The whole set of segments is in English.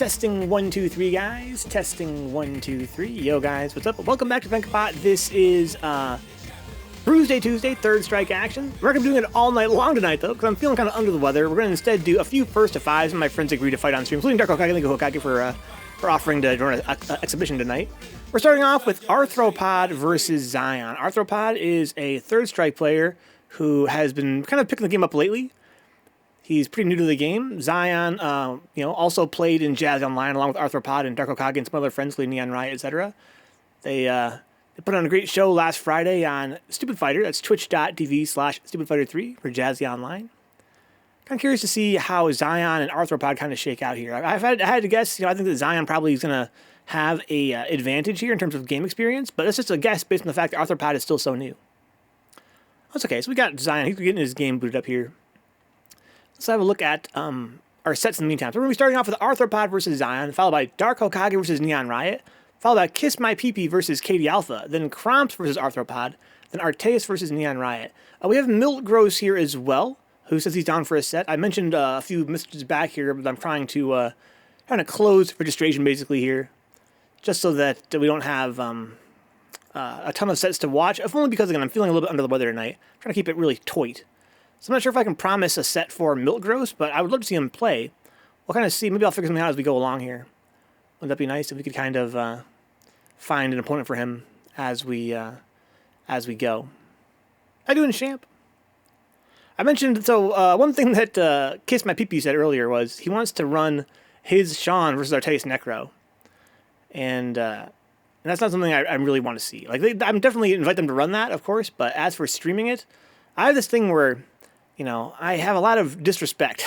Testing 1 2 3 guys. Testing 1 2 3. Yo guys, what's up? Welcome back to Vencabot. This is Bruise-day Tuesday, third strike action. We're gonna be doing it all night long tonight though, because I'm feeling kind of under the weather. We're gonna instead do a few first to fives, and my friends agreed to fight on stream, including Dark Hokage. Thank you Hokage for offering to join an exhibition tonight. We're starting off with Arthropod versus Zion. Arthropod is a third strike player who has been kind of picking the game up lately. He's pretty new to the game. Zion, also played in Jazz Online along with Arthropod and Dark Hokage and some other friends, like neonriot, etc. They put on a great show last Friday on Stupid Fighter. That's twitch.tv/StupidFighter3 for Jazzy Online. Kind of curious to see how Zion and Arthropod kind of shake out here. I had to guess. I think that Zion probably is going to have a advantage here in terms of game experience, but it's just a guess based on the fact that Arthropod is still so new. That's okay. So we got Zion. He's getting his game booted up here. Let's have a look at our sets in the meantime. So we're going to be starting off with Arthropod versus Zion, followed by Dark Hokage versus Neon Riot, followed by Kiss My PP versus Katie Alpha, then Chromst versus Arthropod, then Artayes versus Neon Riot. We have Miltgross here as well, who says he's down for a set. I mentioned a few messages back here, but I'm trying to close registration basically here, just so that we don't have a ton of sets to watch, if only because, again, I'm feeling a little bit under the weather tonight. I'm trying to keep it really tight. So I'm not sure if I can promise a set for Miltgross, but I would love to see him play. We'll kind of see. Maybe I'll figure something out as we go along here. Wouldn't that be nice if we could kind of find an opponent for him as we go? How you doing, Champ? I mentioned, one thing that Kiss My PP said earlier was he wants to run his Sean versus Artayes Necro. And that's not something I really want to see. I'm definitely invite them to run that, of course, but as for streaming it, I have this thing where, I have a lot of disrespect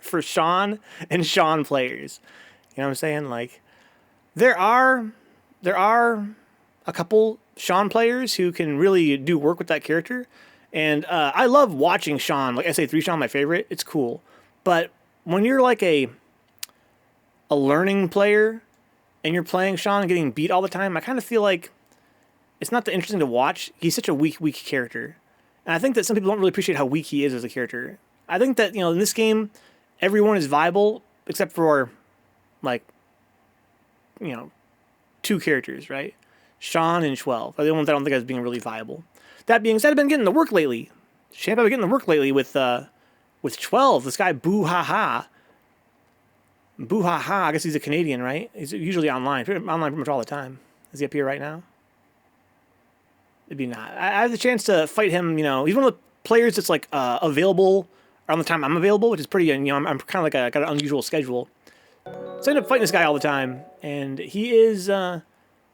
for Sean and Sean players. You know what I'm saying? There are a couple Sean players who can really do work with that character. And I love watching Sean, like SA3 Sean, my favorite. It's cool. But when you're like a learning player and you're playing Sean and getting beat all the time, I kind of feel like it's not that interesting to watch. He's such a weak character. And I think that some people don't really appreciate how weak he is as a character. I think that, in this game, everyone is viable except for, two characters, right? Sean and 12 are the ones I don't think as being really viable. That being said, I've been getting the work lately. Champ, I've been getting the work lately with 12. This guy, Boo Ha Ha. Boo Ha Ha, I guess he's a Canadian, right? He's usually online pretty much all the time. Is he up here right now? Maybe not. I have the chance to fight him, he's one of the players that's available around the time I'm available, which is pretty, I'm kind of got an unusual schedule. So I end up fighting this guy all the time, and he is a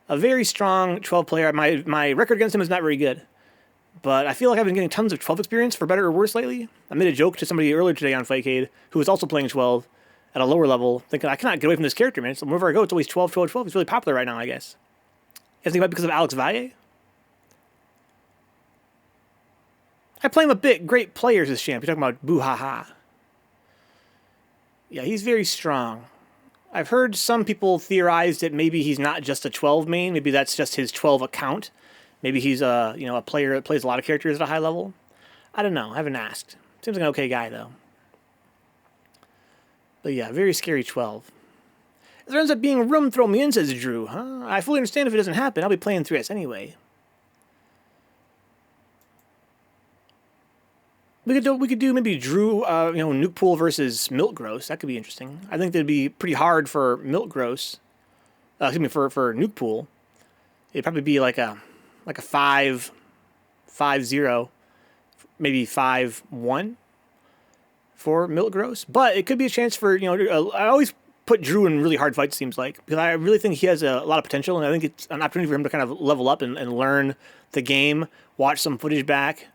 very strong 12 player. My record against him is not very good, but I feel like I've been getting tons of 12 experience, for better or worse, lately. I made a joke to somebody earlier today on Fightcade who was also playing 12 at a lower level, thinking, I cannot get away from this character, man. So wherever I go, it's always 12, 12, 12. He's really popular right now, I guess. You guys think about it because of Alex Valle? I play him a bit. Great players as Champ. You're talking about Boo Ha Ha. Yeah, he's very strong. I've heard some people theorize that maybe he's not just a 12 main. Maybe that's just his 12 account. Maybe he's a player that plays a lot of characters at a high level. I don't know. I haven't asked. Seems like an okay guy, though. But yeah, very scary 12. If there ends up being a room, throw me in, says Drew. Huh? I fully understand if it doesn't happen. I'll be playing 3S anyway. We could do maybe Drew, Nuke Pool versus Miltgross. That could be interesting. I think that'd be pretty hard for Miltgross. For Nuke Pool. It'd probably be like a 5-0, maybe 5-1 for Miltgross. But it could be a chance for, I always put Drew in really hard fights, seems like, because I really think he has a lot of potential, and I think it's an opportunity for him to kind of level up and learn the game, watch some footage back.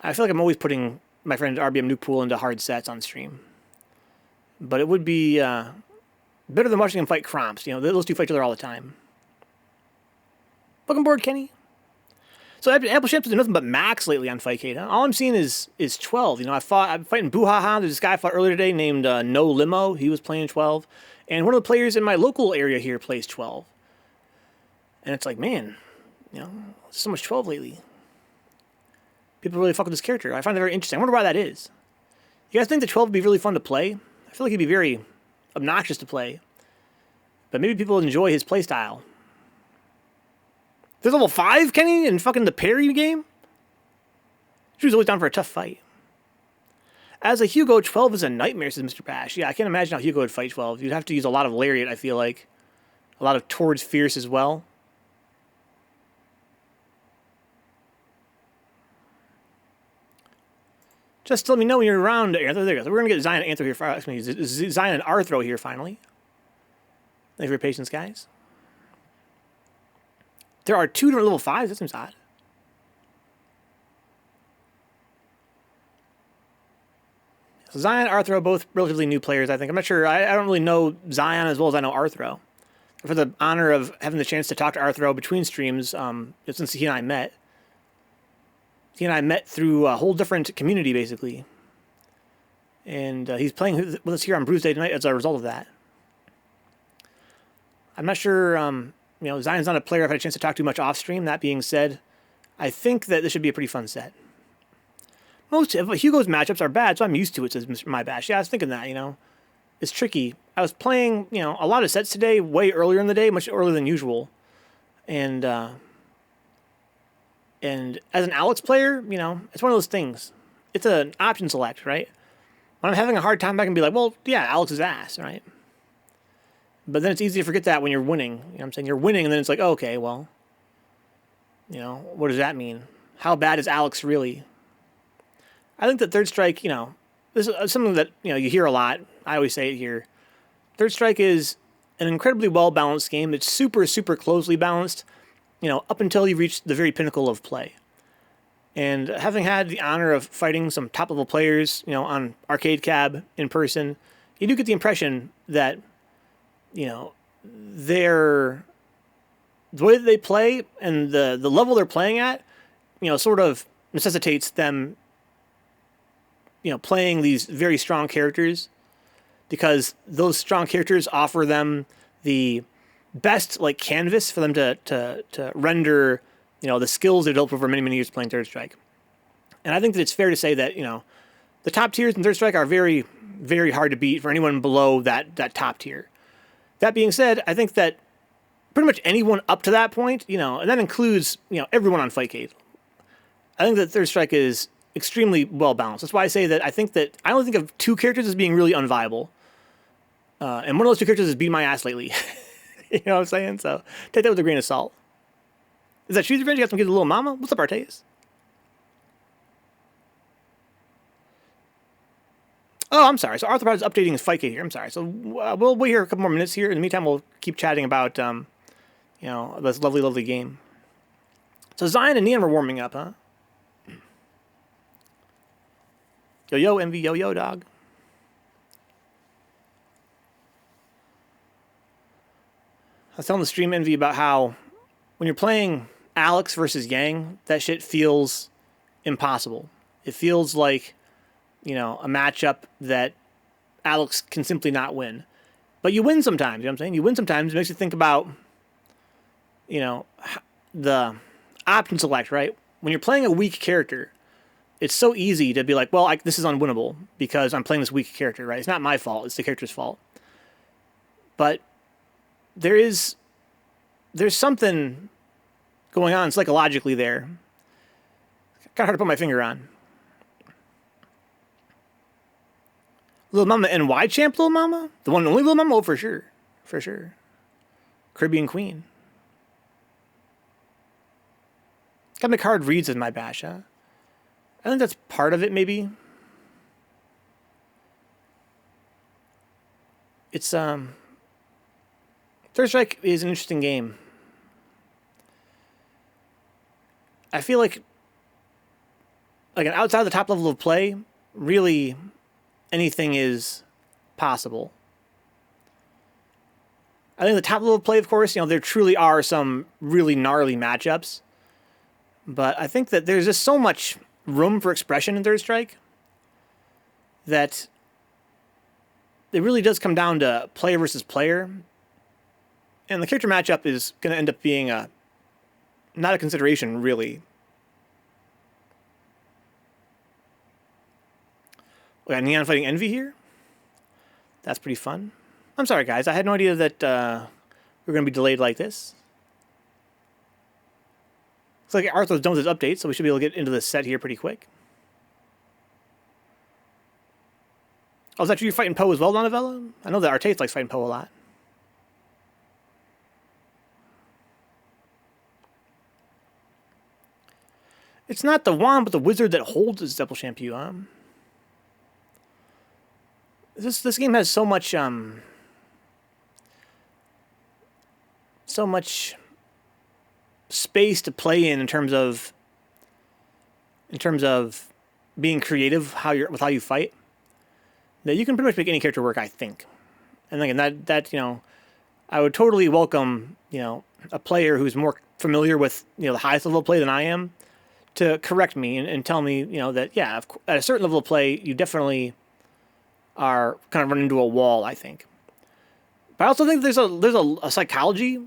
I feel like I'm always putting my friend RBM Nuke Pool into hard sets on stream. But it would be better than watching him fight Chromst. Those two fight each other all the time. Welcome aboard, Kenny. So Apple Champ's doing nothing but max lately on Fightcade. Huh? All I'm seeing is 12. I'm fighting Boo Ha Ha. There's this guy I fought earlier today named No Limo. He was playing 12. And one of the players in my local area here plays 12. And it's like, man, so much 12 lately. People really fuck with this character. I find it very interesting. I wonder why that is. You guys think the 12 would be really fun to play? I feel like he'd be very obnoxious to play. But maybe people enjoy his playstyle. There's level 5, Kenny, in fucking the parry game? She was always down for a tough fight. As a Hugo, 12 is a nightmare, says Mr. Bash. Yeah, I can't imagine how Hugo would fight 12. You'd have to use a lot of Lariat, I feel like. A lot of towards Fierce as well. Just let me know when you're around, Anthro. There you go. We're going to get Zion and Anthro here. Excuse me, Zion and Arthro here, finally. Thank you for your patience, guys. There are 2 different level 5s. That seems odd. So Zion and Arthro, both relatively new players, I think. I'm not sure. I don't really know Zion as well as I know Arthro. For the honor of having the chance to talk to Arthro between streams, since he and I met. He and I met through a whole different community, basically. And he's playing with us here on Bruise-day tonight as a result of that. I'm not sure, Zion's not a player I've had a chance to talk to much off-stream. That being said, I think that this should be a pretty fun set. Most of Hugo's matchups are bad, so I'm used to it, says Mr. My Bash. Yeah, I was thinking that, It's tricky. I was playing, a lot of sets today way earlier in the day, much earlier than usual. And as an Alex player, it's one of those things. It's an option select, right? When I'm having a hard time, I can be like, well, yeah, Alex is ass, right? But then it's easy to forget that when you're winning. You know what I'm saying? You're winning, and then it's like, oh, okay, well, what does that mean? How bad is Alex really? I think that Third Strike, this is something that, you hear a lot. I always say it here. Third Strike is an incredibly well-balanced game. It's super, super closely balanced, up until you reach the very pinnacle of play. And having had the honor of fighting some top-level players, on Arcade Cab in person, you do get the impression that, the way that they play and the level they're playing at, sort of necessitates them, playing these very strong characters, because those strong characters offer them the best canvas for them to render the skills they developed over many, many years playing Third Strike. And I think that it's fair to say that the top tiers in Third Strike are very, very hard to beat for anyone below that top tier. That being said, I think that pretty much anyone up to that point, and that includes everyone on Fightcade. I think that Third Strike is extremely well balanced. That's why I say that I only think of 2 characters as being really unviable. And one of those 2 characters has beat my ass lately. You know what I'm saying? So take that with a grain of salt. Is that Shoes Revenge? You got some kids, little mama? What's up, Artayes? Oh, I'm sorry. So Arthropod is updating his Fightcade here. I'm sorry. So we'll wait here a couple more minutes here. In the meantime, we'll keep chatting about, this lovely, lovely game. So Zion and Neon are warming up, huh? Yo, Envy, yo, dog. I was telling the stream Envy about how when you're playing Alex versus Yang, that shit feels impossible. It feels like, a matchup that Alex can simply not win. But you win sometimes, you know what I'm saying? You win sometimes. It makes you think about, the option select, right? When you're playing a weak character, it's so easy to be like, well, this is unwinnable because I'm playing this weak character, right? It's not my fault. It's the character's fault. But there's something going on psychologically there. Kind of hard to put my finger on. Little Mama NY champ, Little Mama? The one and only Little Mama? Oh, for sure. For sure. Caribbean Queen. Gotta make hard reads in my bash, huh? I think that's part of it, maybe. It's, Third Strike is an interesting game. I feel like outside the top level of play, really anything is possible. I think the top level of play, of course, there truly are some really gnarly matchups. But I think that there's just so much room for expression in Third Strike that it really does come down to player versus player. And the character matchup is going to end up being not a consideration, really. We got Neon fighting Envy here. That's pretty fun. I'm sorry, guys. I had no idea that we're going to be delayed like this. Looks like Arthur's done with his update, so we should be able to get into the set here pretty quick. Oh, is that you fighting Poe as well, Donavella? I know that Artayes likes fighting Poe a lot. It's not the wand, but the wizard that holds his double shampoo, huh? This game has so much space to play in terms of being creative with how you fight, that you can pretty much make any character work, I think. And again, that you know, I would totally welcome, you know, a player who's more familiar with, you know, the highest level of play than I am to correct me and tell me, you know, that yeah, at a certain level of play you definitely are kind of running into a wall, I think. But I also think there's a psychology.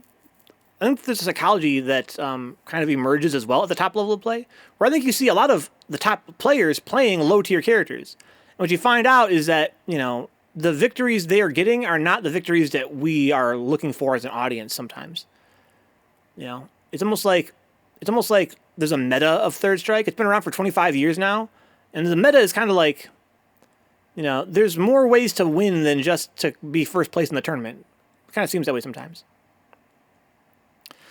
I think there's a psychology that kind of emerges as well at the top level of play, where I think you see a lot of the top players playing low-tier characters. And what you find out is that, you know, the victories they are getting are not the victories that we are looking for as an audience sometimes. You know, it's almost like there's a meta of Third Strike. It's been around for 25 years now, and the meta is kind of like, you know, there's more ways to win than just to be first place in the tournament. It kind of seems that way sometimes.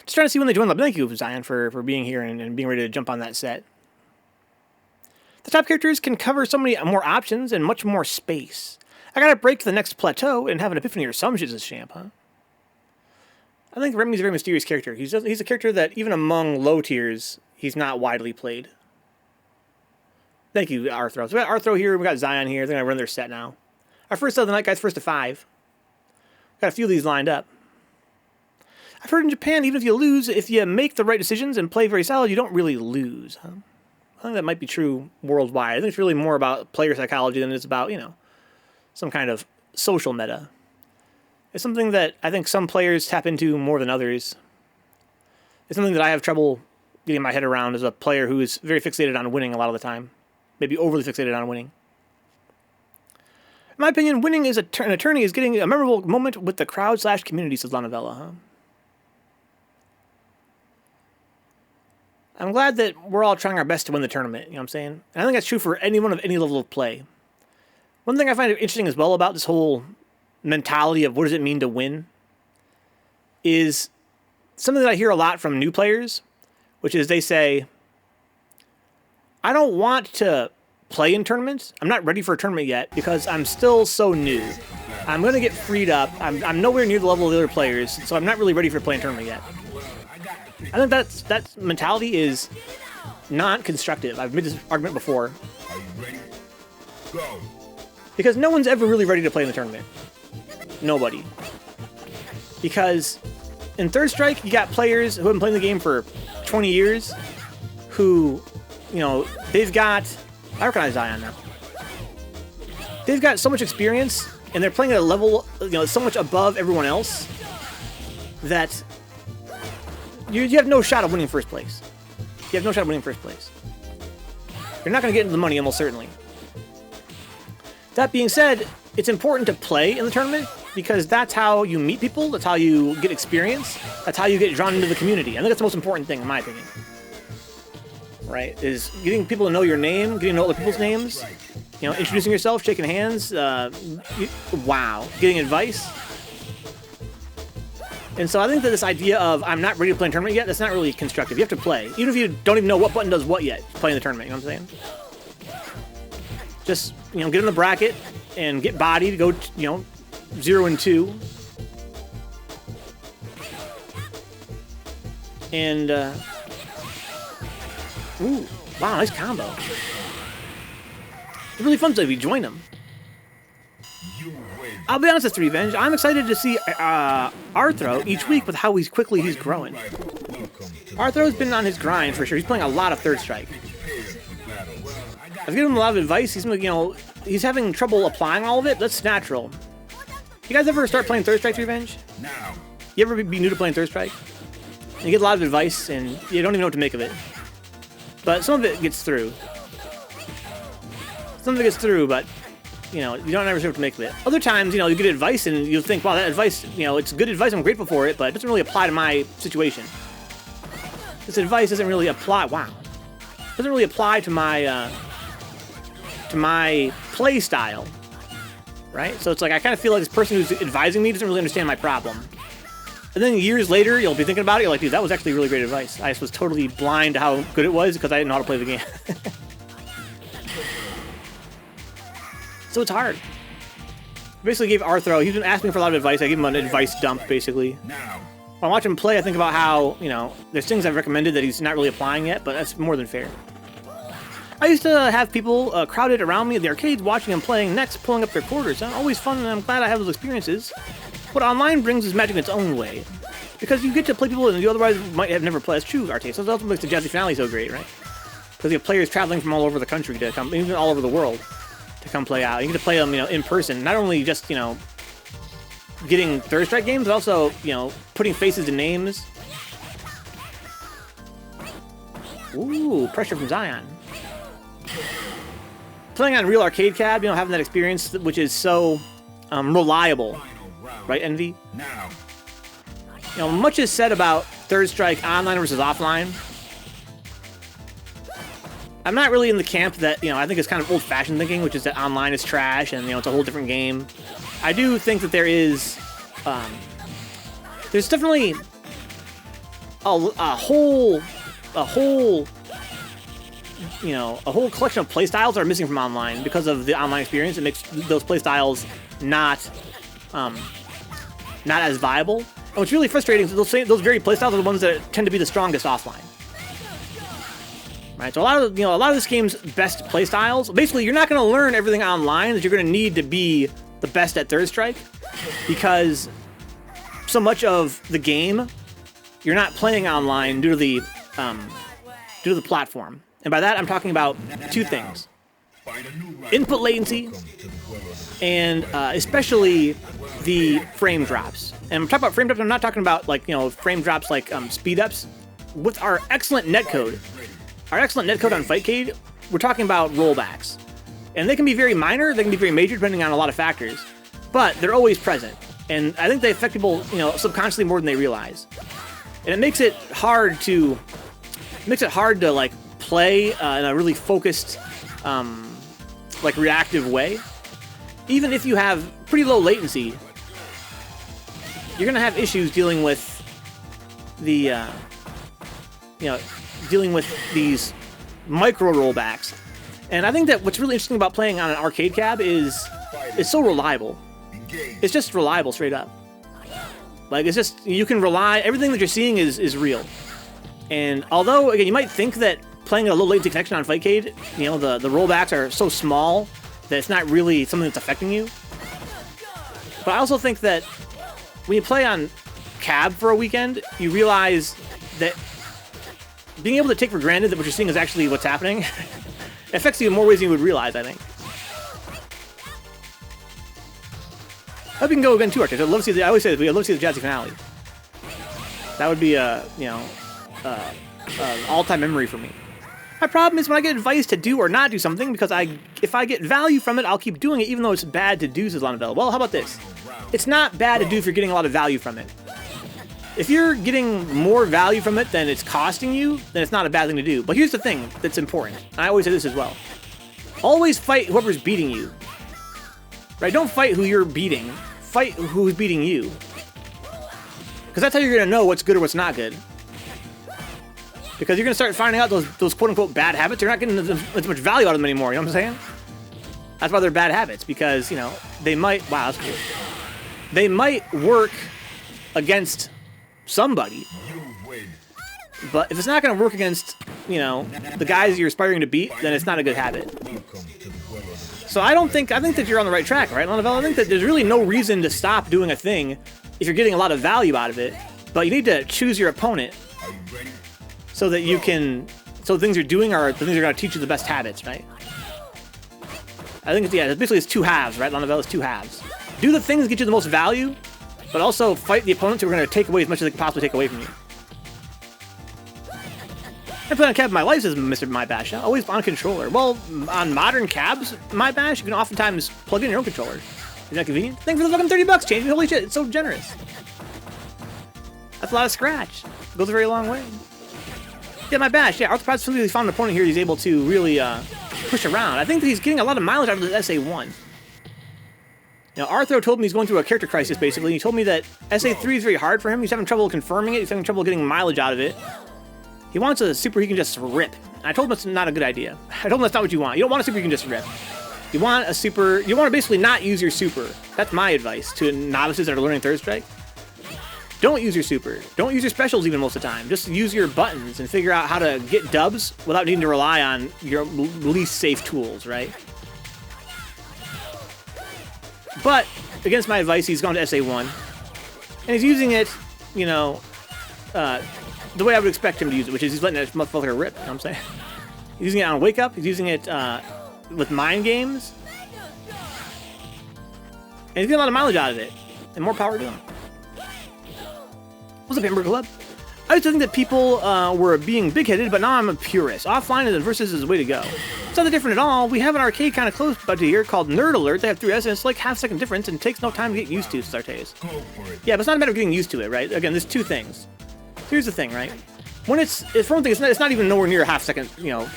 Just trying to see when they join up. Thank you, Zion, for being here and being ready to jump on that set. The top characters can cover so many more options and much more space. I gotta break to the next plateau and have an epiphany or some shit as champ, huh? I think Remy's a very mysterious character. He's a character that, even among low tiers, he's not widely played. Thank you, Arthro. So we got Arthro here, we got Zion here. They're gonna run their set now. Our first of the night, guys, first to 5. Got a few of these lined up. I've heard in Japan, even if you lose, if you make the right decisions and play very solid, you don't really lose, huh? I think that might be true worldwide. I think it's really more about player psychology than it's about, you know, some kind of social meta. It's something that I think some players tap into more than others. It's something that I have trouble getting my head around as a player who is very fixated on winning a lot of the time. Maybe overly fixated on winning. In my opinion, winning as an attorney is getting a memorable moment with the crowd/community, says Lanavella, huh? I'm glad that we're all trying our best to win the tournament, you know what I'm saying? And I think that's true for anyone of any level of play. One thing I find interesting as well about this whole mentality of what does it mean to win is something that I hear a lot from new players, which is they say, I don't want to play in tournaments. I'm not ready for a tournament yet because I'm still so new. I'm going to get freed up. I'm nowhere near the level of the other players, so I'm not really ready for playing a tournament yet. I think that mentality is not constructive. I've made this argument before. Are you ready? Go. Because no one's ever really ready to play in the tournament. Nobody. Because in Third Strike, you got players who have been playing the game for 20 years who, you know, they've got... I recognize Zion now. They've got so much experience, and they're playing at a level, you know, so much above everyone else that you have no shot of winning first place. You have no shot of winning first place. You're not going to get into the money, almost certainly. That being said, it's important to play in the tournament because that's how you meet people, that's how you get experience, that's how you get drawn into the community. I think that's the most important thing, in my opinion. Right? Is getting people to know your name, getting to know other people's names, you know, introducing yourself, shaking hands, wow, getting advice. And so I think that this idea of I'm not ready to play in a tournament yet, that's not really constructive. You have to play. Even if you don't even know what button does what yet, play in the tournament, you know what I'm saying? Just, you know, get in the bracket and get bodied, go, you know, 0-2. And, ooh, wow, nice combo. It's really fun if you join them. I'll be honest with Revenge, I'm excited to see Arthro each week with how quickly he's growing. Arthro's been on his grind for sure. He's playing a lot of Third Strike. I've given him a lot of advice. He's, you know, he's having trouble applying all of it. That's natural. You guys ever start playing Third Strike Revenge? You ever be new to playing Third Strike? You get a lot of advice and you don't even know what to make of it. But some of it gets through. Some of it gets through, but you know, you don't ever know what to make of it. Other times, you know, you get advice and you'll think, wow, that advice, you know, it's good advice, I'm grateful for it, but it doesn't really apply to my situation. This advice doesn't really apply, wow. Doesn't really apply to my play style, right? So it's like, I kind of feel like this person who's advising me doesn't really understand my problem. And then years later, you'll be thinking about it, you're like, dude, that was actually really great advice. I just was totally blind to how good it was because I didn't know how to play the game. So it's hard. Basically gave Arthro, he's been asking for a lot of advice, I gave him an advice dump, basically. When I watch him play, I think about how, you know, there's things I've recommended that he's not really applying yet, but that's more than fair. I used to have people crowded around me at the arcades watching him playing next, pulling up their quarters. Always fun, and I'm glad I have those experiences. What online brings is magic in its own way. Because you get to play people that you otherwise might have never played. That's true, Artayes. So that's what makes the Jazzy Finale so great, right? Because you have players traveling from all over the country to come, even all over the world, to come play out. You get to play them, you know, in person. Not only just, you know, getting Third Strike games, but also, you know, putting faces to names. Ooh, pressure from Zion. Playing on real arcade cab, you know, having that experience, which is so reliable, right, Envy? You know, much is said about Third Strike online versus offline. I'm not really in the camp that, you know, I think it's kind of old-fashioned thinking, which is that online is trash and, you know, it's a whole different game. I do think that there is, there's definitely a whole, you know, a whole collection of playstyles that are missing from online because of the online experience. It makes those playstyles not as viable. And what's really frustrating is those very playstyles are the ones that tend to be the strongest offline. Right, so a lot of this game's best playstyles, basically you're not going to learn everything online that you're going to need to be the best at Third Strike, because so much of the game you're not playing online due to the platform. And by that I'm talking about two things: input latency and especially the frame drops. And I'm talking about frame drops, I'm not talking about, like, you know, frame drops like speed ups. With our excellent netcode, on Fightcade, we're talking about rollbacks. And they can be very minor, they can be very major, depending on a lot of factors. But they're always present. And I think they affect people, you know, subconsciously more than they realize. And it makes it hard to, like, play in a really focused, like, reactive way. Even if you have pretty low latency, you're going to have issues dealing with the, you know, dealing with these micro rollbacks. And I think that what's really interesting about playing on an arcade cab is it's so reliable. It's just reliable straight up. Like, it's just, you can rely, everything that you're seeing is real. And although, again, you might think that playing a low latency connection on Fightcade, you know, the rollbacks are so small that it's not really something that's affecting you. But I also think that when you play on cab for a weekend, you realize that being able to take for granted that what you're seeing is actually what's happening affects you in more ways than you would realize, I think. I hope we can go again too, Artayes. I'd love to see I always say this, I'd love to see the Jazzy Finale. That would be a, you know, all-time memory for me. My problem is when I get advice to do or not do something, because if I get value from it, I'll keep doing it, even though it's bad to do, says Lanabella. Well, how about this? It's not bad to do if you're getting a lot of value from it. If you're getting more value from it than it's costing you, then it's not a bad thing to do. But here's the thing that's important. And I always say this as well. Always fight whoever's beating you. Right? Don't fight who you're beating. Fight who's beating you. Because that's how you're going to know what's good or what's not good. Because you're going to start finding out those quote-unquote bad habits. You're not getting as much value out of them anymore. You know what I'm saying? That's why they're bad habits. Because, you know, they might... Wow, that's cool. They might work against somebody. But if it's not going to work against, you know, the guys you're aspiring to beat, then it's not a good habit. So I think that you're on the right track, right, Lanabella? I think that there's really no reason to stop doing a thing if you're getting a lot of value out of it. But you need to choose your opponent so that you can, so the things you're doing are the things that are going to teach you the best habits, right? I think it's, yeah, basically it's two halves, right, Lanabella? It's two halves. Do the things that get you the most value, but also fight the opponents who are going to take away as much as they can possibly take away from you. I play on cab my life, says Mr. My Bash. Always on controller. Well, on modern cabs, My Bash, you can oftentimes plug in your own controller. Isn't that convenient? Thanks for the fucking $30, change me. Holy shit, it's so generous. That's a lot of scratch. Goes a very long way. Yeah, My Bash. Yeah, Artayes really found an opponent here he's able to really push around. I think that he's getting a lot of mileage out of the SA1. Now, Arthur told me he's going through a character crisis, basically. He told me that SA3 is very hard for him. He's having trouble confirming it. He's having trouble getting mileage out of it. He wants a super he can just rip. And I told him that's not a good idea. I told him that's not what you want. You don't want a super you can just rip. You want a super... You want to basically not use your super. That's my advice to novices that are learning Third Strike. Don't use your super. Don't use your specials even most of the time. Just use your buttons and figure out how to get dubs without needing to rely on your least safe tools, right? But, against my advice, he's gone to SA1. And he's using it, you know, the way I would expect him to use it, which is he's letting that motherfucker rip, you know what I'm saying? He's using it on Wake Up, he's using it with Mind Games. And he's getting a lot of mileage out of it. And more power to him. What's up, Hamburger Club? I used to think that people were being big-headed, but now I'm a purist. Offline and versus is the way to go. It's not different at all. We have an arcade kind of close to here called Nerd Alert. They have 3S, and it's like half-second difference, and it takes no time to get used to, says Artayes. Yeah, but it's not a matter of getting used to it, right? Again, there's two things. Here's the thing, right? When it's for one thing, it's not even nowhere near a half-second, you know,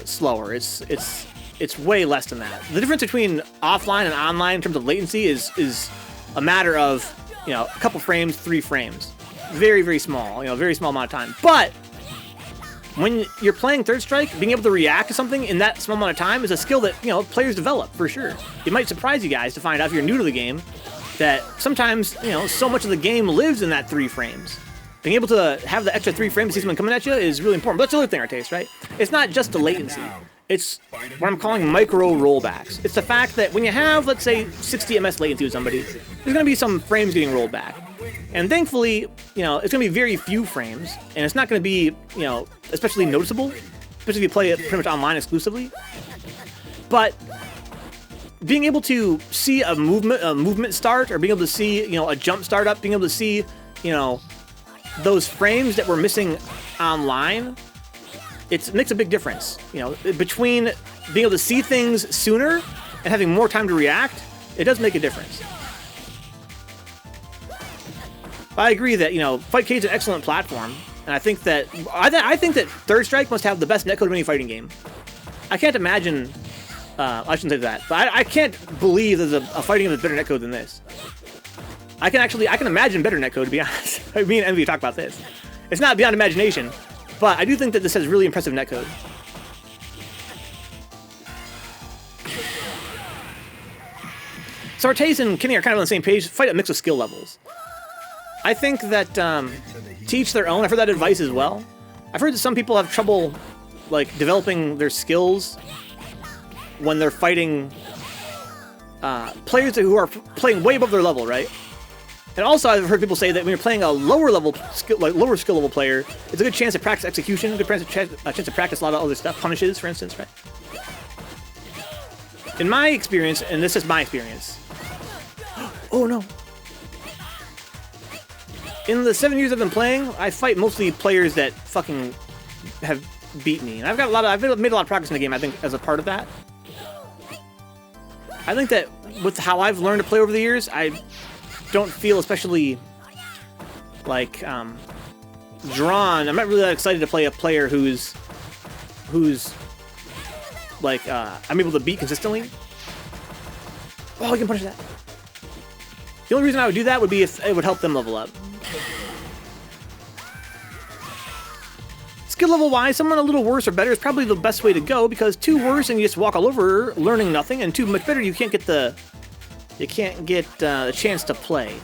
slower. It's way less than that. The difference between offline and online in terms of latency is a matter of, you know, a couple frames, 3 frames. Very, very small, you know, very small amount of time. But when you're playing Third Strike, being able to react to something in that small amount of time is a skill that, you know, players develop, for sure. It might surprise you guys to find out if you're new to the game that sometimes, you know, so much of the game lives in that 3 frames. Being able to have the extra 3 frames to see someone coming at you is really important. But that's the other thing, Artayes, right? It's not just the latency. It's what I'm calling micro rollbacks. It's the fact that when you have, let's say, 60 ms latency with somebody, there's going to be some frames getting rolled back. And thankfully, you know, it's going to be very few frames, and it's not going to be, you know, especially noticeable, especially if you play it pretty much online exclusively. But being able to see a movement start, or being able to see, you know, a jump start up, being able to see, you know, those frames that we're missing online, it makes a big difference. You know, between being able to see things sooner and having more time to react, it does make a difference. I agree that, you know, Fightcade's an excellent platform, and I think that Third Strike must have the best netcode of any fighting game. I can't imagine. I shouldn't say that, but I can't believe there's a fighting game with better netcode than this. I can imagine better netcode, to be honest. Me and Envy talk about this. It's not beyond imagination, but I do think that this has really impressive netcode. So Artayes and Kenny are kind of on the same page. Fight a mix of skill levels. I think that to each their own. I've heard that advice as well. I've heard that some people have trouble, like, developing their skills when they're fighting players who are playing way above their level, right? And also, I've heard people say that when you're playing a lower skill level player, it's a good chance to practice execution, a good chance to practice a lot of other stuff, punishes, for instance, right? In my experience, and this is my experience. Oh no. In the 7 years I've been playing, I fight mostly players that fucking have beat me. And I've made a lot of progress in the game, I think, as a part of that. I think that with how I've learned to play over the years, I don't feel especially, like, drawn. I'm not really that excited to play a player who's like, I'm able to beat consistently. Oh, I can punish that. The only reason I would do that would be if it would help them level up. Skill level wise, someone a little worse or better is probably the best way to go, because 2 worse and you just walk all over learning nothing, and 2 much better you can't get the chance to play.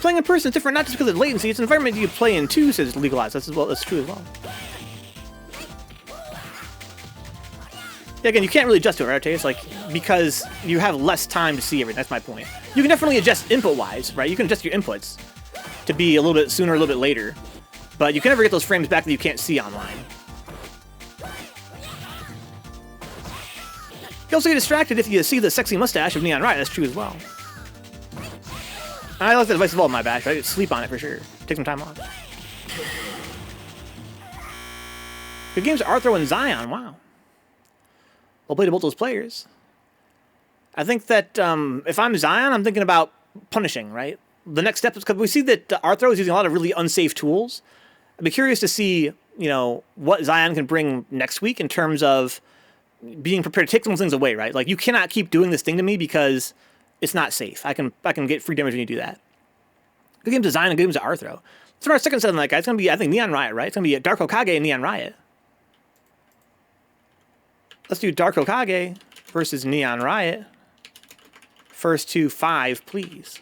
Playing in person is different, not just because of latency. It's an environment you play in too, says Legalized. That's true as well. Yeah, again, you can't really adjust to it, right, Artayes? Like, because you have less time to see everything. That's my point. You can definitely adjust input-wise, right? You can adjust your inputs to be a little bit sooner, a little bit later. But you can never get those frames back that you can't see online. You also get distracted if you see the sexy mustache of neonriot. That's true as well. I like that advice as well, My Bash. I sleep on it for sure. Take some time off. Good games are Arthro and Zion. Wow. Well played to both those players. I think that if I'm Zion, I'm thinking about punishing, right? The next step is, because we see that Arthro is using a lot of really unsafe tools. I'd be curious to see, you know, what Zion can bring next week in terms of being prepared to take some things away, right? Like, you cannot keep doing this thing to me because it's not safe. I can get free damage when you do that. Good games to Zion and good games to Arthro. So our second set of the night, guys, it's going to be, I think, Neon Riot, right? It's going to be Dark Hokage and Neon Riot. Let's do Dark Hokage versus Neon Riot. First to 5, please.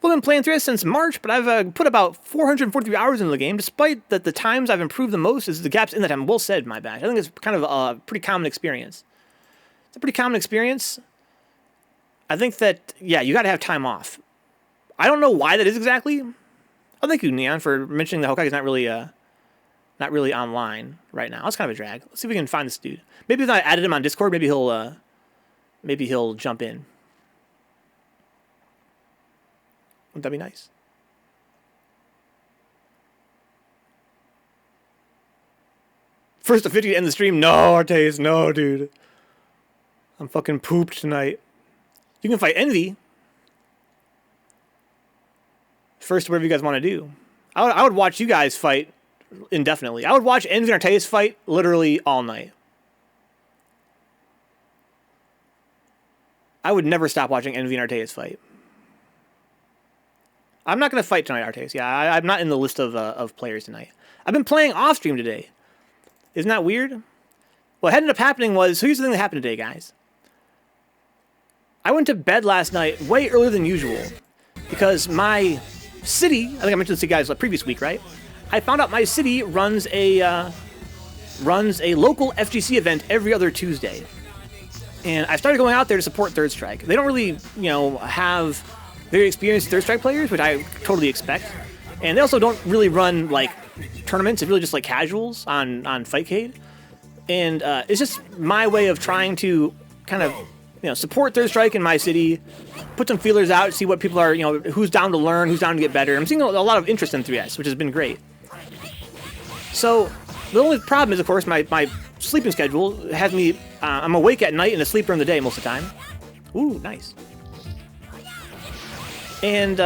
Well, I've been playing through this since March, but I've put about 443 hours into the game, despite that the times I've improved the most is the gaps in that time. Well said, my bash. I think it's kind of a pretty common experience. It's a pretty common experience. I think that, yeah, you got to have time off. I don't know why that is exactly. Oh, thank you, Neon, for mentioning that Hokage's not really online right now. That's kind of a drag. Let's see if we can find this dude. Maybe if I added him on Discord, maybe he'll jump in. Wouldn't that be nice? First to 50 to end the stream. No, Artayes, no, dude. I'm fucking pooped tonight. You can fight Envy. First, whatever you guys want to do. I would watch you guys fight indefinitely. I would watch Envy and Artayes fight literally all night. I would never stop watching Envy and Artayes fight. I'm not going to fight tonight, Artayes. Yeah, I'm not in the list of players tonight. I've been playing off stream today. Isn't that weird? What ended up happening was, here's the thing that happened today, guys. I went to bed last night way earlier than usual because my city, I think I mentioned this to you guys the previous week, right? I found out my city runs a local FGC event every other Tuesday. And I started going out there to support Third Strike. They don't really, you know, have very experienced Third Strike players, which I totally expect. And they also don't really run, like, tournaments. It's really just, like, casuals on Fightcade. And it's just my way of trying to kind of, you know, support Third Strike in my city, put some feelers out, see what people are, you know, who's down to learn, who's down to get better. I'm seeing a lot of interest in 3S, which has been great. So the only problem is, of course, my sleeping schedule has me, I'm awake at night and asleep during the day most of the time. Ooh, nice. And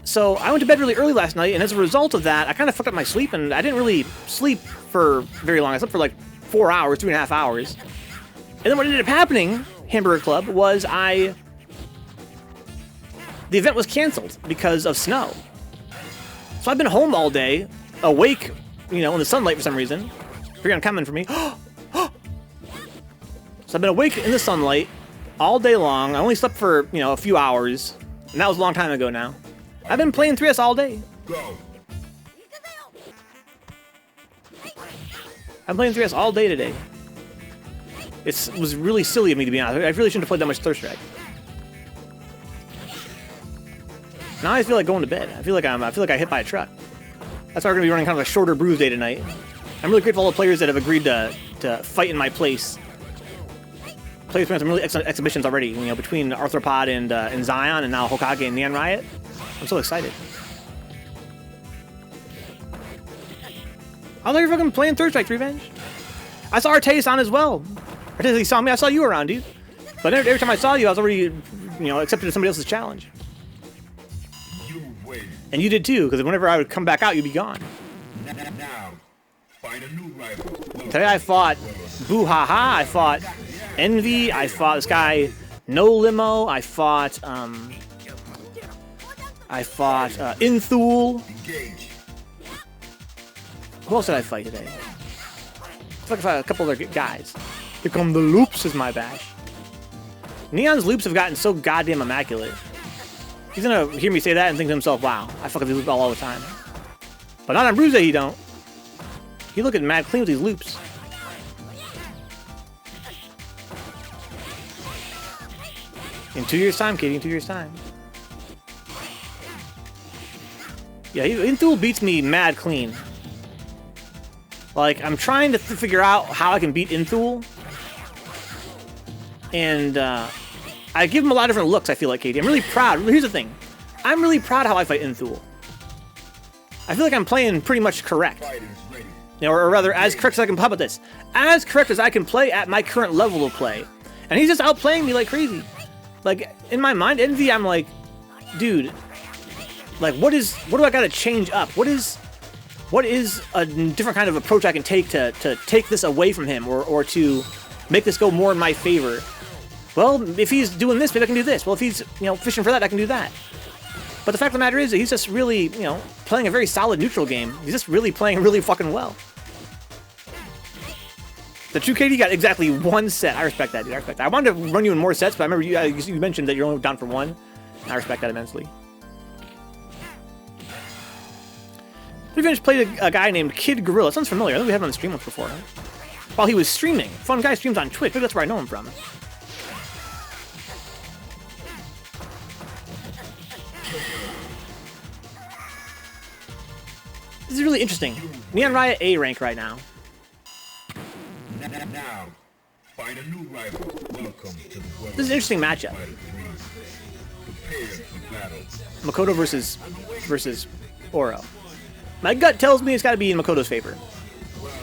so I went to bed really early last night, and as a result of that, I kind of fucked up my sleep, and I didn't really sleep for very long. I slept for like 4 hours, 3.5 hours. And then what ended up happening, Hamburger Club, was the event was canceled because of snow. So I've been home all day, awake, you know, in the sunlight for some reason. You're gonna come in for me. So I've been awake in the sunlight all day long. I only slept for, you know, a few hours. And that was a long time ago now. I've been playing 3S all day. Go. I'm playing 3S all day today. It was really silly of me, to be honest. I really shouldn't have played that much Third Strike. Now I feel like going to bed. I feel like I got hit by a truck. That's why we're gonna be running kind of a shorter Bruise day tonight. I'm really grateful to all the players that have agreed to fight in my place. Players playing some really excellent exhibitions already, you know, between Arthropod and Zion, and now Hokage and Neon Riot. I'm so excited. I thought you were fucking playing Third Strike Revenge. I saw Artayes on as well. Artayes, you saw me. I saw you around, dude. But every time I saw you, I was already, you know, accepted somebody else's challenge. You win. And you did too, because whenever I would come back out, you'd be gone. Now, find a new rival. Today I fought Boo Ha Ha. I fought Envy. I fought this guy No Limo. I fought Inthul. Engage. Who else did I fight today? I fought a couple other guys. Here come the loops, is my bash. Neon's loops have gotten so goddamn immaculate. He's gonna hear me say that and think to himself, wow, I fuck with these loops all the time. But not on Bruise-day, he don't. He looking mad clean with these loops. In 2 years' time, Katie, in 2 years' time. Yeah, Inthul beats me mad clean. Like, I'm trying to figure out how I can beat Inthul. And, I give him a lot of different looks, I feel like, Katie. I'm really proud. Here's the thing. I'm really proud how I fight Inthul. I feel like I'm playing pretty much correct. You know, or rather, as correct as I can. How about this? As correct as I can play at my current level of play, and he's just outplaying me like crazy. Like in my mind, Envy, I'm like, dude, like what do I gotta change up? What is a different kind of approach I can take to take this away from him, or to make this go more in my favor? Well, if he's doing this, maybe I can do this. Well, if he's, you know, fishing for that, I can do that. But the fact of the matter is that he's just really, you know, playing a very solid neutral game. He's just really playing really fucking well. The true KD got exactly 1 set. I respect that, dude. I respect that. I wanted to run you in more sets, but I remember you mentioned that you're only down for 1. I respect that immensely. Revenge played a guy named Kid Gorilla. Sounds familiar. I think we had him on the stream once before. Huh? While he was streaming. Fun guy streams on Twitch. Maybe that's where I know him from. This is really interesting. neonriot A rank right now. Now, find a new rival. Welcome to the world. This is an interesting matchup. Prepare for battle. Makoto versus Oro. My gut tells me it's got to be in Makoto's favor.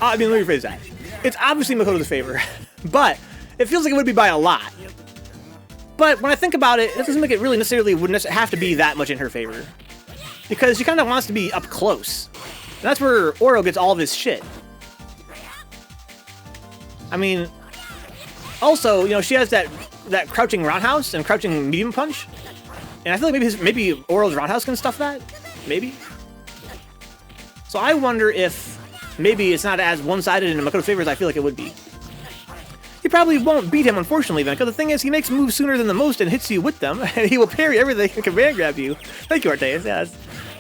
I mean, let me rephrase that. It's obviously Makoto's favor, but it feels like it would be by a lot. But when I think about it, it doesn't make it really necessarily wouldn't have to be that much in her favor, because she kind of wants to be up close. And that's where Oro gets all of his shit. I mean, also, you know, she has that crouching roundhouse and crouching medium punch, and I feel like maybe Oro's roundhouse can stuff that, maybe. So I wonder if maybe it's not as one-sided in Makoto's favor as I feel like it would be. He probably won't beat him, unfortunately, then, because the thing is, he makes moves sooner than the most and hits you with them, and he will parry everything and command grab you. Thank you, Artayes. Yes,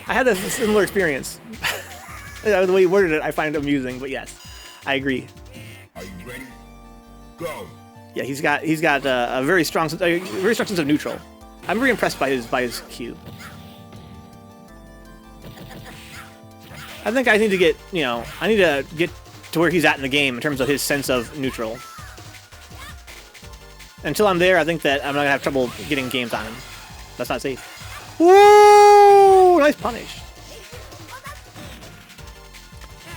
I had a similar experience. The way he worded it, I find it amusing, but yes, I agree. Are you ready? Go. Yeah, he's got a very strong sense of neutral. I'm very impressed by his Q. I think I need to get to where he's at in the game in terms of his sense of neutral. Until I'm there, I think that I'm not gonna have trouble getting games on him. That's not safe. Woo! Nice punish.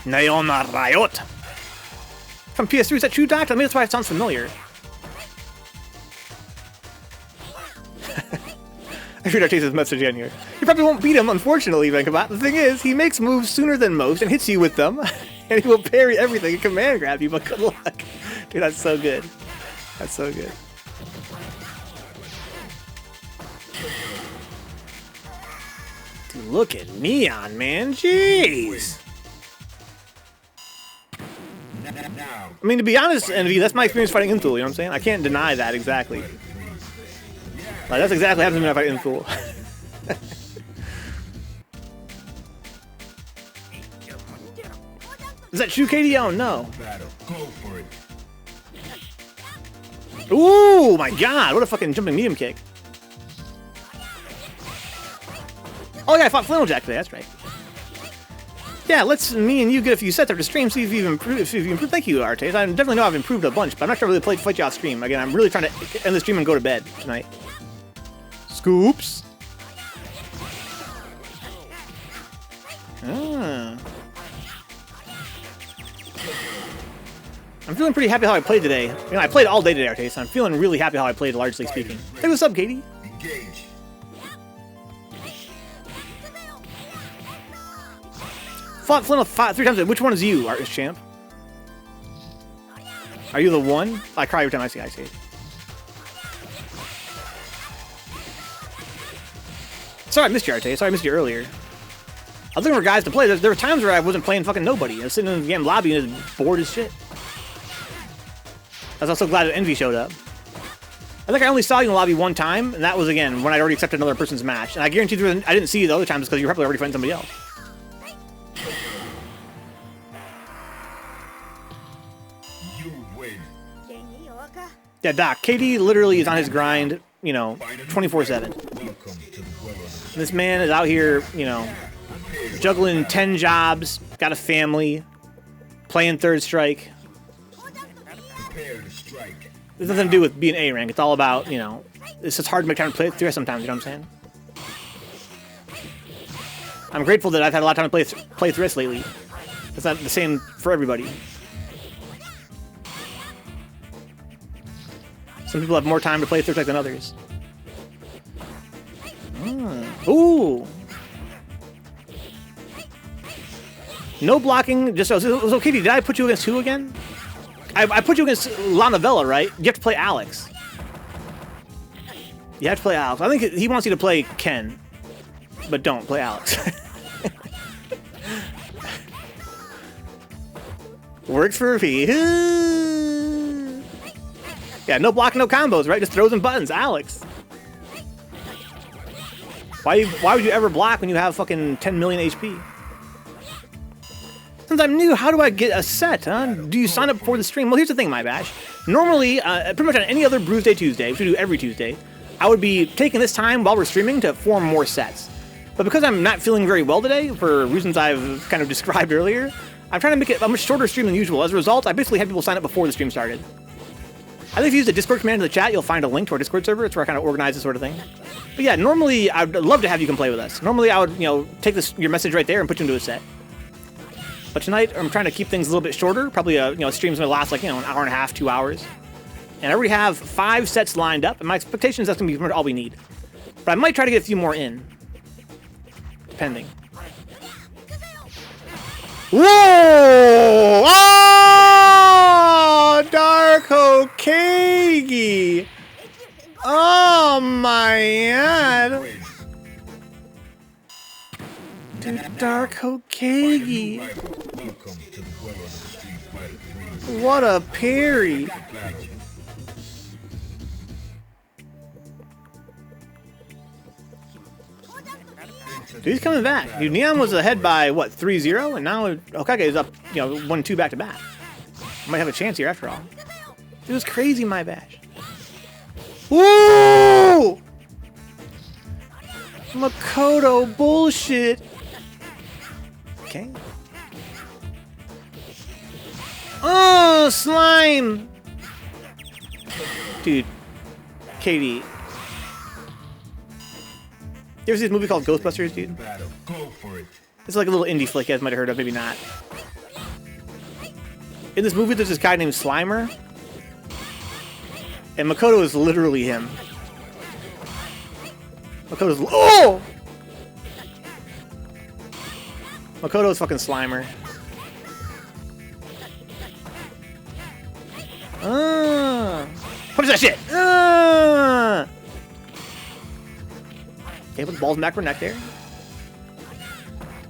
Neonriot. From PS3, is that true, Doc? I mean, that's why it sounds familiar. I read Artayes' message in here. You probably won't beat him, unfortunately, Vencabot. The thing is, he makes moves sooner than most and hits you with them, and he will parry everything and command grab you, but good luck. Dude, that's so good. That's so good. Dude, look at Neon, man. Jeez. I mean, to be honest, Envy, that's my experience fighting Inthul, you know what I'm saying? I can't deny that exactly. Like, that's exactly what happens when I fight Inthul. Is that true, KD? Oh, no. Ooh, my God. What a fucking jumping medium kick. Oh, yeah, I fought Flannel Jack today. That's right. Yeah, let's me and you get a few sets after stream, see if you've improved. Thank you, Artayes. I definitely know I've improved a bunch, but I'm not sure I really fight you off stream. Again, I'm really trying to end the stream and go to bed tonight. Scoops. Ah. I'm feeling pretty happy how I played today. You know, I played all day today, Artayes, so I'm feeling really happy how I played, largely speaking. Hey, what's up, Katie? Engage. Fought Flynn 3 times. Which one is you, Artist Champ? Are you the one? I cry every time I see it. Sorry, I missed you, Artayes. Sorry, I missed you earlier. I was looking for guys to play. There were times where I wasn't playing fucking nobody. I was sitting in the game lobby and just bored as shit. I was also glad that Envy showed up. I think I only saw you in the lobby one time, and that was, again, when I'd already accepted another person's match. And I guarantee you I didn't see you the other times because you were probably already fighting somebody else. You win. Yeah, Doc, KD literally is on his grind, you know, 24/7. This man is out here, you know, juggling 10 jobs, got a family, playing third strike. It has nothing to do with being A rank. It's all about, you know, it's just hard to make time to play through sometimes, you know what I'm saying? I'm grateful that I've had a lot of time to play through this lately. It's not the same for everybody. Some people have more time to play third strike than others. Ooh! No blocking, just... So, Katie, did I put you against who again? I put you against La Novella, right? You have to play Alex. You have to play Alex. I think he wants you to play Ken. But don't play Alex. Works for me. Yeah, no blocking, no combos, right? Just throws and buttons. Alex. Why would you ever block when you have fucking 10 million HP? Since I'm new, how do I get a set, huh? Do you sign up before the stream? Well, here's the thing, my bash. Normally, pretty much on any other Bruise-day Tuesday, which we do every Tuesday, I would be taking this time while we're streaming to form more sets. But because I'm not feeling very well today, for reasons I've kind of described earlier, I'm trying to make it a much shorter stream than usual. As a result, I basically had people sign up before the stream started. I think if you use the Discord command in the chat, you'll find a link to our Discord server. It's where I kind of organize this sort of thing. But yeah, normally, I'd love to have you come play with us. Normally, I would, take your message right there and put you into a set. But tonight, I'm trying to keep things a little bit shorter. Probably, stream's gonna last like, an hour and a half, 2 hours. And I already have 5 sets lined up, and my expectation is that's gonna be all we need. But I might try to get a few more in. Depending. Whoa! Oh! Dark Hokage! Oh my god! Dude, Dark Hokage! What a parry! Dude, he's coming back. Dude, Neon was ahead by, what, 3-0? And now Hokage is up, 1-2 back-to-back. Might have a chance here after all. It was crazy, my bash. Woo! Makoto bullshit. Okay. Oh, slime! Dude. Katie. You ever see this movie called Ghostbusters, dude? It's like a little indie flick you guys might have heard of, maybe not. In this movie, there's this guy named Slimer. And Makoto is literally him. Makoto's... Oh! Makoto's fucking Slimer. What is that shit? Okay, put the balls in the back of her neck there.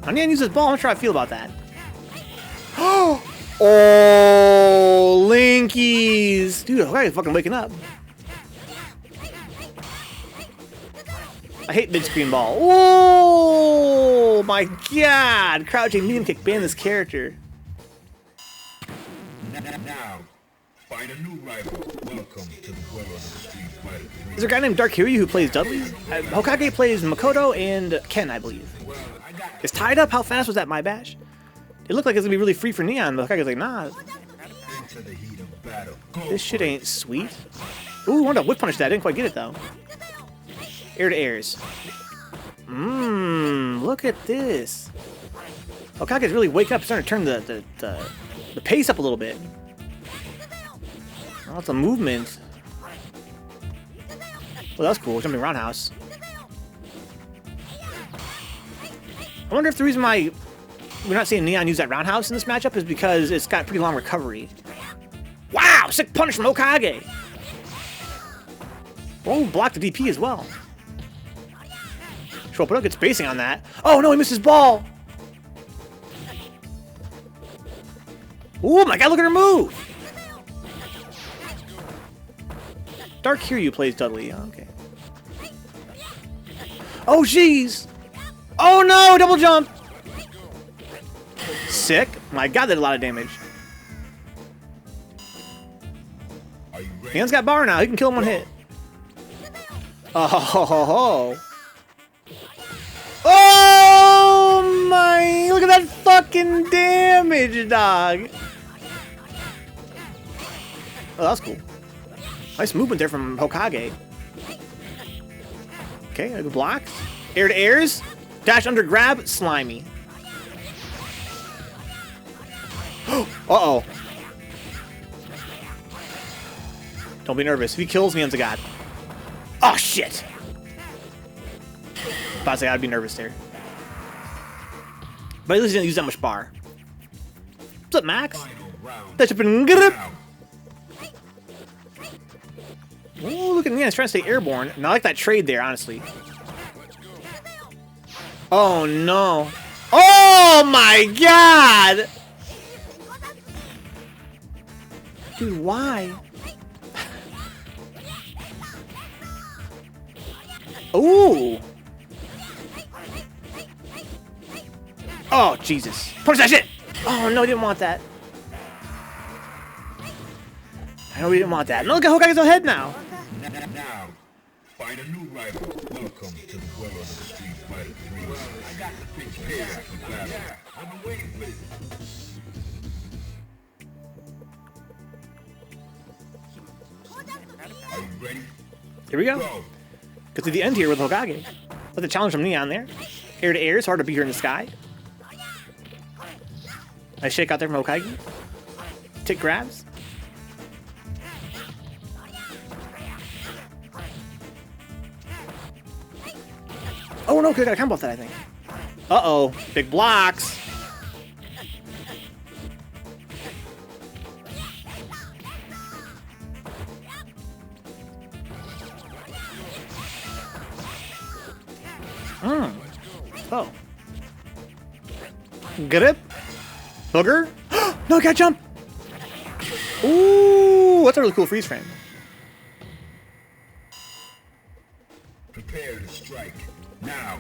I need to use this ball. I'm not sure how I feel about that. Oh, Linkies! Dude, I'm fucking waking up. I hate mid-screen ball. Oh my god! Crouching medium kick, ban this character. Now, find a new rival. Welcome to the world of Street Fighter 3. Is there a guy named Dark Hero who plays Dudley? Hokage plays Makoto and Ken, I believe. It's tied up? How fast was that, my bash? It looked like it's gonna be really free for Neon, but Hokage's like, nah. This shit ain't sweet. Ooh, I wanted to whip punish that. I didn't quite get it, though. Air to airs. Look at this. Hokage's really waking up, starting to turn the pace up a little bit. Lots of movement. Well, that's cool. Jumping roundhouse. I wonder if the reason why we're not seeing Neon use that roundhouse in this matchup is because it's got pretty long recovery. Wow! Sick punish from Hokage! Oh, block the DP as well. Shopuro gets spacing on that. Oh no, he missed his ball! Oh my god, look at her move! Dark Hero plays Dudley. Okay. Oh jeez! Oh no! Double jump! Sick. My god, that did a lot of damage. Neon's got bar now. He can kill him one hit. Oh ho ho ho. Oh my! Look at that fucking damage, dog! Oh, that's cool. Nice movement there from Hokage. Okay, good blocks. Air to airs. Dash under grab. Slimy. Uh-oh. Don't be nervous. If he kills me, I'm a god. Oh, shit. About to say, I'd be nervous there. But at least he didn't use that much bar. What's up, Max? That's been good. Oh, look at me. He's trying to stay airborne. And I like that trade there, honestly. Oh, no. Oh, my God. Dude, why? Ooh. Oh, Jesus. Punch that shit! Oh, no, we didn't want that. I know we didn't want that. No, look at Hokage's ahead now. Now, find a new rival. Welcome to the world of the Street Fighter 3. I got the prepare for battle. I've been waiting for this. Are you ready? Here we go. Go. Get to the end here with Hokage. Let the challenge from Neon there. Air to air is hard to beat here in the sky. Nice shake out there from Hokage. Tick grabs. Oh no, could have got a combo off that, I think. Uh-oh. Big blocks. Oh. Grip. Booger. No, I got jump. Ooh, that's a really cool freeze frame. Prepare to strike. Now.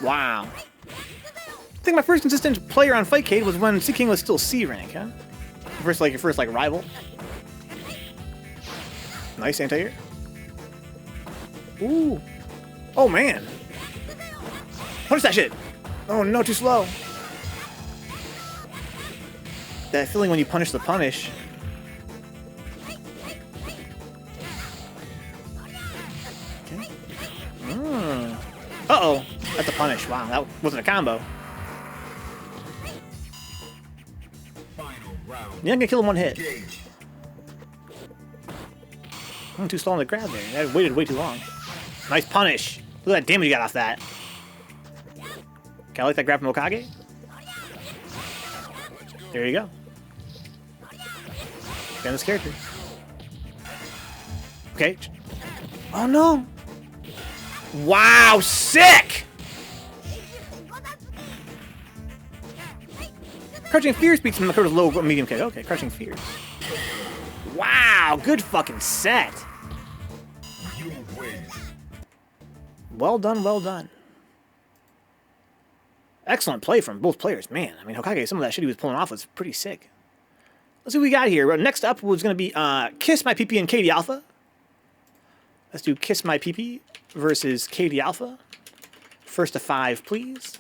Wow. I think my first consistent player on Fightcade was when Sea King was still C rank, huh? First, like, your first, like, rival. Nice anti-air. Ooh. Oh, man. Punish that shit. Oh, no, too slow. That feeling when you punish the punish. Okay. Uh-oh. That's a punish. Wow, that wasn't a combo. You're not gonna kill him one hit. I'm too slow on the grab there. I waited way too long. Nice punish. Look at that damage you got off that. Okay, I like that grab from Hokage. There you go. Get this character. Okay. Oh no! Wow, sick! Crouching Fierce beats Makoto's low medium kick. Okay, Crouching Fierce. Wow, good fucking set. Well done, well done. Excellent play from both players. Man, I mean, Hokage, some of that shit he was pulling off was pretty sick. Let's see what we got here. Next up was going to be Kiss My PP and KD Alpha. Let's do Kiss My PP versus KD Alpha. First to 5, please.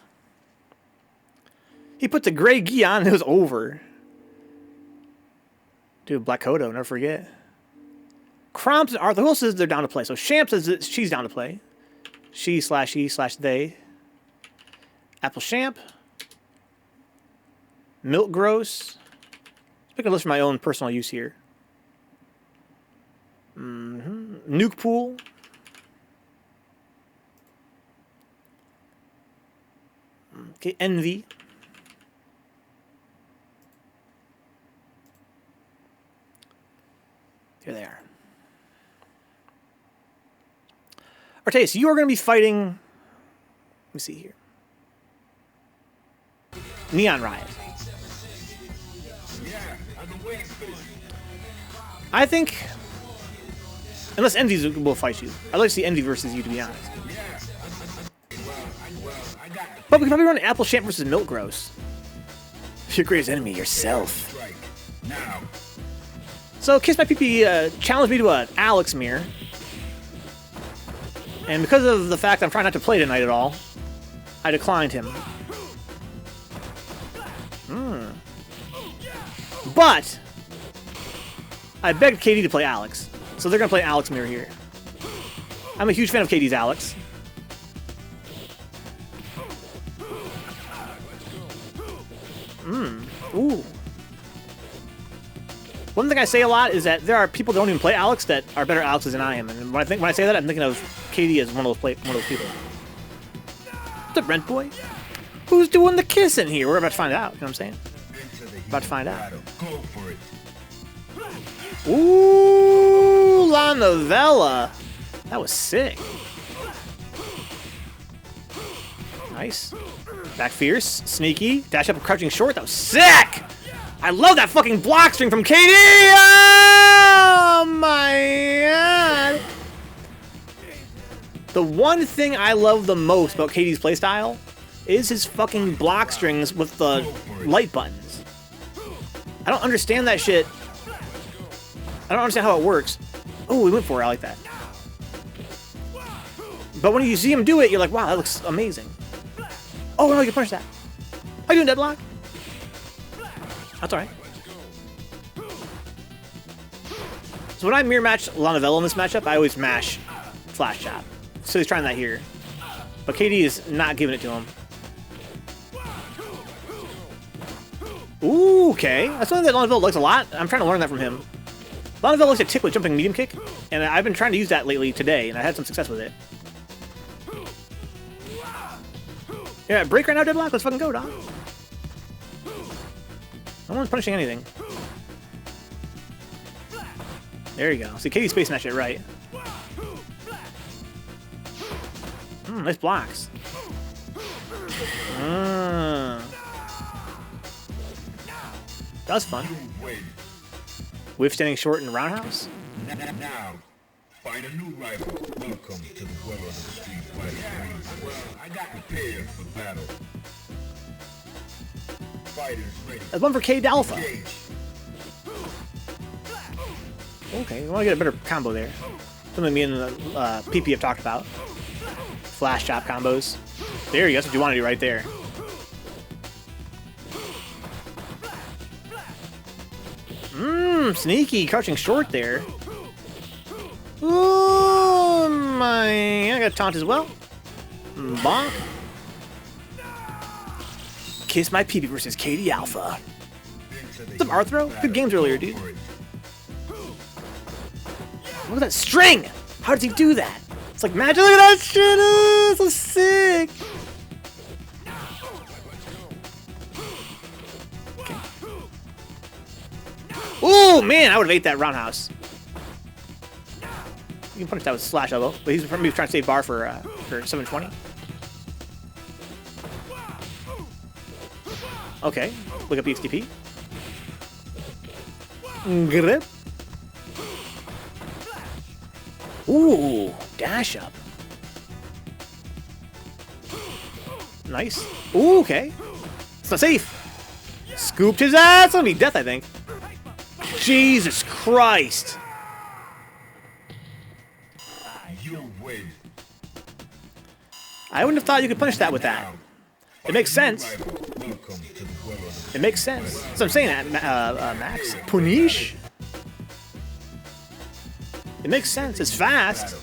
He put the gray gi on and it was over. Dude, Black Kodo, never forget. Chromst and Arthur, who else says they're down to play? So Champ says that she's down to play. She/he/they. Apple Champ. Milk Gross. Let's pick a list for my own personal use here. Nuke Pool. Okay, Envy. Here they are. Artayes, you are going to be fighting... Let me see here. Neonriot. I think... Unless Envy will fight you. I'd like to see Envy versus you, to be honest. But we can probably run Apple Champ versus Milk Gross. Your greatest enemy, yourself. So, Kiss My PP challenged me to an Alex mirror. And because of the fact I'm trying not to play tonight at all, I declined him. But I begged KD to play Alex. So they're going to play Alex mirror here. I'm a huge fan of KD's Alex. Ooh. One thing I say a lot is that there are people that don't even play Alex that are better Alexes than I am, and when I say that, I'm thinking of Katie as one of those people. What's up, Rent Boy? Who's doing the kissing here? We're about to find out. You know what I'm saying? About to find out. Ooh, La Novella. That was sick. Nice. Back fierce, sneaky, dash up a crouching short. That was sick. I love that fucking block string from KD. Oh my god. The one thing I love the most about KD's playstyle is his fucking block strings with the light buttons. I don't understand that shit. I don't understand how it works. Oh, we went for it. I like that. But when you see him do it, you're like, wow, that looks amazing. Oh, no, you can punish that. How you doing, Deadlock? That's alright. So when I mirror match La Novella in this matchup, I always mash Flash Chop. So he's trying that here. But KD is not giving it to him. Ooh, okay. That's something that La Novella likes a lot. I'm trying to learn that from him. La Novella likes a tick with jumping medium kick, and I've been trying to use that lately today, and I had some success with it. Yeah, break right now, Deadlock. Let's fucking go, dog. No one's punishing anything. There you go. See, KD space matched it right. Nice blocks. That was fun. Whiff standing short in roundhouse. Now, find a new rival. Welcome to the world of the Street Fighter 3. I got prepared for battle. Fighters ready. That's one for Cade Alpha. Okay, we want to get a better combo there. Something me and the PP have talked about. Flash chop combos. There you go. That's what you want to do right there. Sneaky. Crouching short there. Oh my. I got taunt as well. Bonk. Kiss my PP versus KD Alpha. What's up, Arthro? Good games earlier, dude. Look at that string! How does he do that? It's like magic. Look at that shit! Oh, so sick! Okay. Oh man, I would have ate that roundhouse. You can punish that with slash elbow, but he's trying to save bar for 720. Okay, look up EXTP. Grip. Ooh, dash up. Nice. Ooh, okay. It's not safe. Scooped his ass. It's gonna be death, I think. Jesus Christ. You win. I wouldn't have thought you could punish that with that. It makes sense. It makes sense. That's what I'm saying, Max. Punish? It makes sense. It's fast.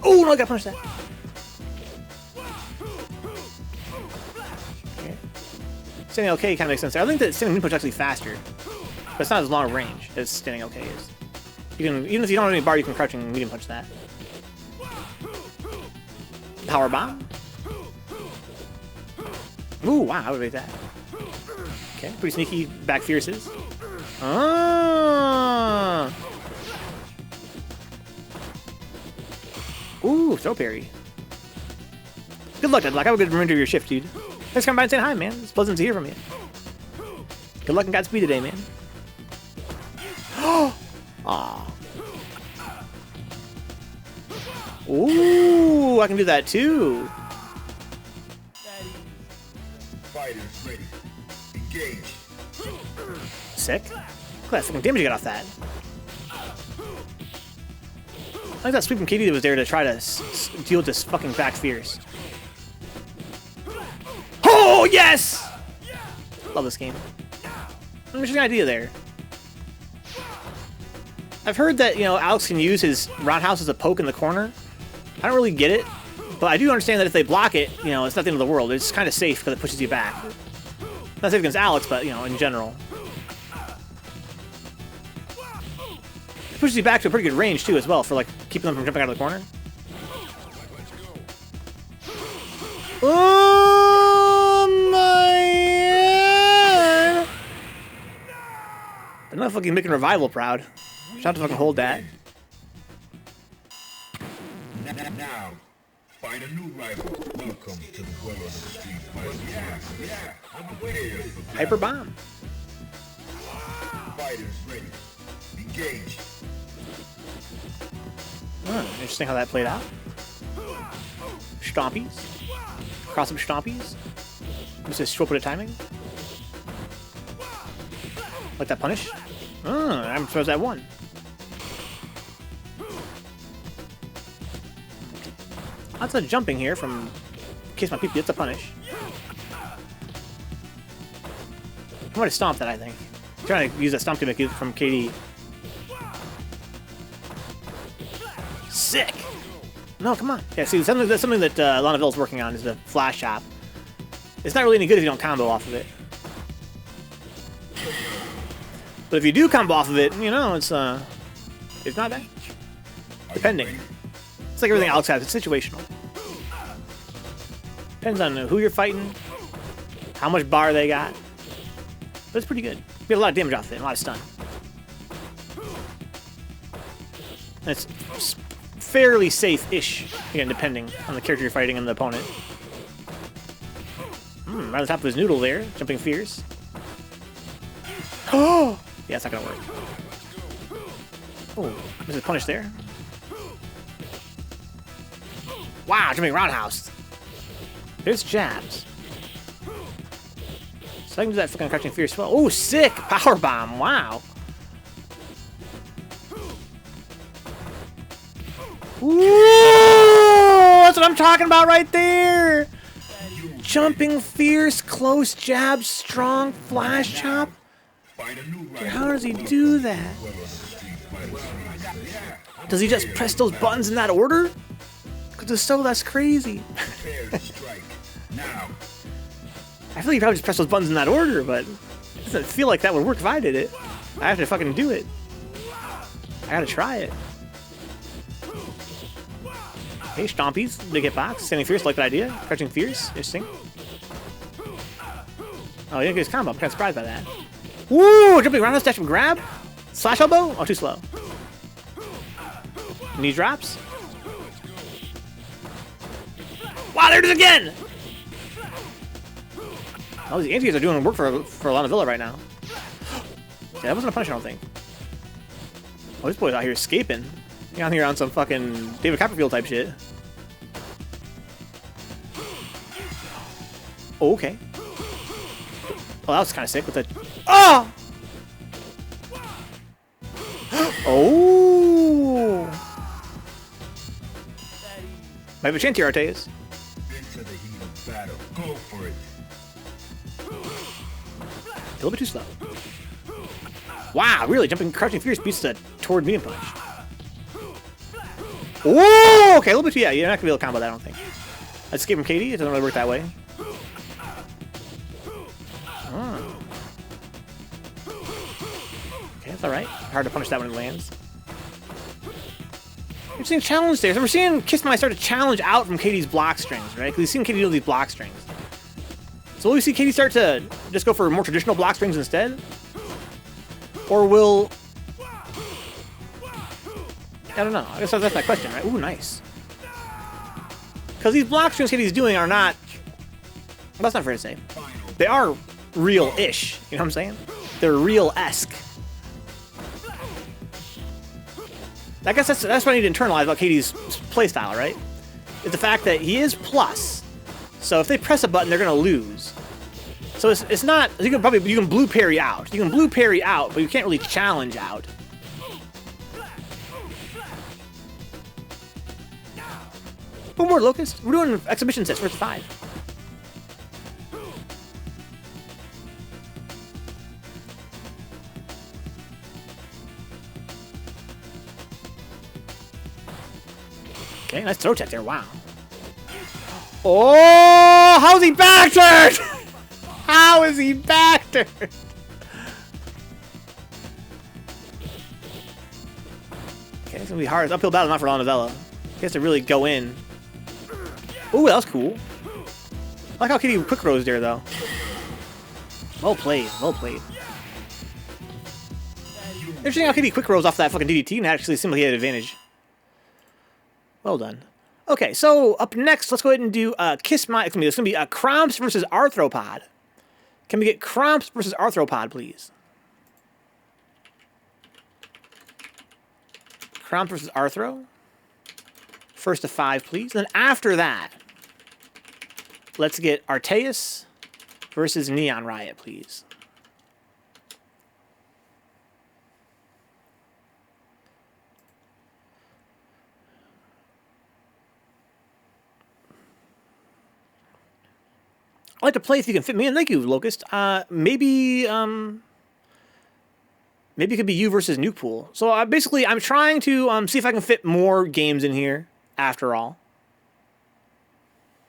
Oh, no, I got punished that. Okay. Standing okay kind of makes sense there. I think that standing medium punch is actually faster. But it's not as long range as standing okay is. You can, even if you don't have any bar, you can crouching medium punch that. Power bomb. Ooh, wow, I would have made that. Okay, pretty sneaky back fierces. Ah. Ooh, throw parry. Good luck, Deadlock. Have a good remainder of your shift, dude. Thanks for coming by and saying hi, man. It's pleasant to hear from you. Good luck and Godspeed today, man. Aw. Ooh, I can do that too. Fighters ready. Engage. Sick. Look at that fucking damage you got off that. I like that sweep from KD that was there to try to deal with this fucking back fierce. Oh, yes! Love this game. Interesting idea there. I've heard that, you know, Alex can use his roundhouse as a poke in the corner. I don't really get it, But I do understand that if they block it, you know, it's not the end of the world. It's kind of safe because it pushes you back. Not safe against Alex, but, you know, in general. It pushes you back to a pretty good range, too, as well, for, like, keeping them from jumping out of the corner. Oh, my... I'm not fucking making Revival proud. Trying to fucking hold that. Now, find a new rival. Welcome to the dweller of the street. Yeah, I'm aware. Hyper Bomb. Fighters ready. Engage. Interesting how that played out. Stompies. Cross some stompies. Just a short bit of timing. Like that punish. I'm surprised that won. Lots of jumping here from Kiss My Peepee. It's a punish. I might have stomped that, I think. I'm trying to use that stomp gimmick from KD. Sick! No, come on. Yeah, see, that's something that Lana Ville's working on is the flash chop. It's not really any good if you don't combo off of it. But if you do combo off of it, you know, it's not bad. Depending. It's like everything Alex has, it's situational. Depends on who you're fighting, how much bar they got. But it's pretty good. You get a lot of damage off of it, a lot of stun. And it's fairly safe-ish, again, depending on the character you're fighting and the opponent. Right on the top of his noodle there, jumping fierce. Oh! Yeah, it's not gonna work. Oh, there's a punish there. Wow, jumping roundhouse. There's jabs. So I can do that fucking crouching fierce. Oh, sick! Power bomb. Wow. Ooh, that's what I'm talking about right there. Jumping fierce, close jab, strong flash chop. Dude, how does he do that? Does he just press those buttons in that order? Because it's so less crazy. I feel like you probably just press those buttons in that order, but it doesn't feel like that would work if I did it. I have to fucking do it. I gotta try it. Hey, Stompies, big hitbox. Standing fierce, like that idea. Crouching fierce, interesting. Oh, he didn't get his combo. I'm kind of surprised by that. Woo! Jumping roundhouse dash and grab. Slash elbow. Oh, too slow. Knee drops. Wow, there it is again! Oh, these anti-airs are doing work for Lana Villa right now. Yeah, that wasn't a punish, I don't think. Oh, this boy's out here escaping. He's out here on some fucking David Copperfield type shit. Oh, okay. Oh, that was kind of sick with the... Oh! Oh! Might have a chance here, Artayes. Into the heat of battle. Go for it. A little bit too slow. Wow, really? Jumping, crouching fierce beats the toward medium punch. Oh, okay, a little bit too, yeah, you're not gonna be able to combo that, I don't think. I escape from KD, it doesn't really work that way. Oh. Okay, that's alright. Hard to punish that when it lands. You're seeing challenge there. So we're seeing Kiss My start to challenge out from KD's block strings, right? Because we've seen KD do these block strings. So will we see KD start to just go for more traditional block strings instead? Or will... I don't know. I guess that's my question, right? Ooh, nice. Because these block strings KD's doing are not... Well, that's not fair to say. They are real-ish. You know what I'm saying? They're real-esque. I guess that's what I need to internalize about KD's playstyle, right? Is the fact that he is plus. So if they press a button, they're gonna lose. So it's not... You can blue parry out. You can blue parry out, but you can't really challenge out. One more Locust. We're doing exhibition sets versus 5. Okay, nice throw tech there. Wow. Oh, how's he back-turned? How is he back-turned? Okay, it's gonna be hard. It's uphill battle, not for Novella. He has to really go in. Ooh, that was cool. I like how Kitty quick rose there, though. Well played, well played. Interesting how Kitty quick rose off that fucking DDT and actually simply had advantage. Well done. Okay, so up next, let's go ahead and do Kiss My... It's gonna be Chromst versus Arthropod. Can we get Chromst versus Arthropod, please? Chromst versus Arthro. First to 5, please. And then after that, let's get Artayes versus neonriot, please. I'd like to play if you can fit me in. Thank you, Locust. Maybe it could be you versus Nuke Pool. So basically, I'm trying to see if I can fit more games in here. After all,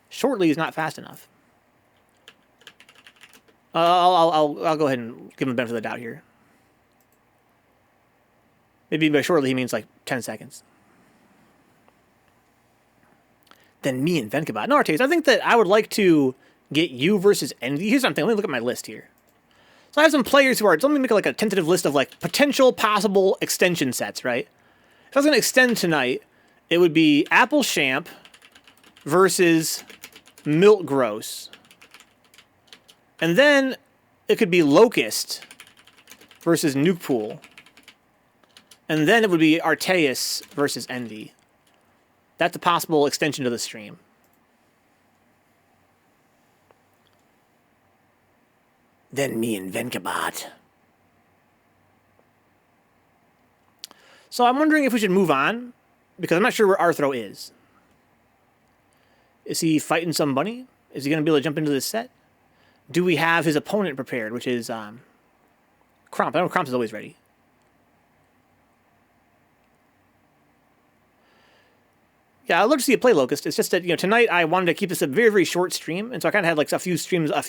shortly is not fast enough. I'll go ahead and give him the benefit of the doubt here. Maybe by shortly he means like 10 seconds. Then me and Vencabot. No, Artayes, I think that I would like to get you versus Envy. Here's something. Let me look at my list here. So I have some players who are... Let me make like a tentative list of like potential possible extension sets, right? If I was going to extend tonight, it would be Apple Champ versus Milt Gross. And then it could be Locust versus Nuke Pool. And then it would be Artayes versus Envy. That's a possible extension to the stream. Then me and Vencabot. So I'm wondering if we should move on, because I'm not sure where Arthro is. Is he fighting some bunny? Is he going to be able to jump into this set? Do we have his opponent prepared, which is Chromst? I know Chromst is always ready. Yeah, I'd love to see you play Locust. It's just that, tonight I wanted to keep this a very, very short stream, and so I kind of had like a few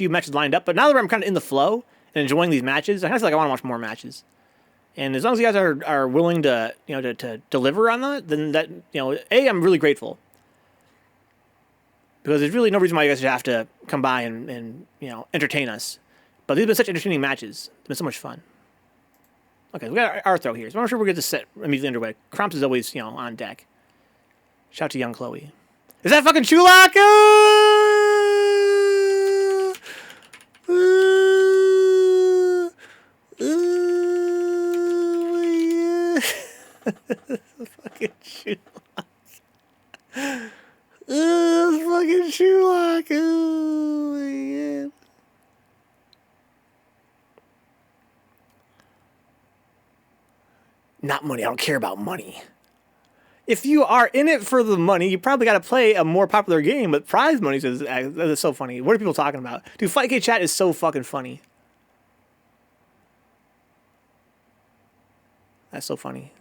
matches lined up. But now that I'm kind of in the flow and enjoying these matches, I kind of feel like I want to watch more matches. And as long as you guys are willing to to deliver on that, then that I'm really grateful, because there's really no reason why you guys should have to come by and entertain us. But these have been such entertaining matches. It's been so much fun. Okay, we got Arthro here, so I'm sure we'll get this set immediately underway. Chromst is always on deck. Shout out to young Chloe. Is that fucking Chulak? Fucking Chulak. Fucking Chulak. Oh my god. Not money. I don't care about money. If you are in it for the money, you probably got to play a more popular game, but prize money is so funny. What are people talking about? Dude, Fightcade chat is so fucking funny. That's so funny.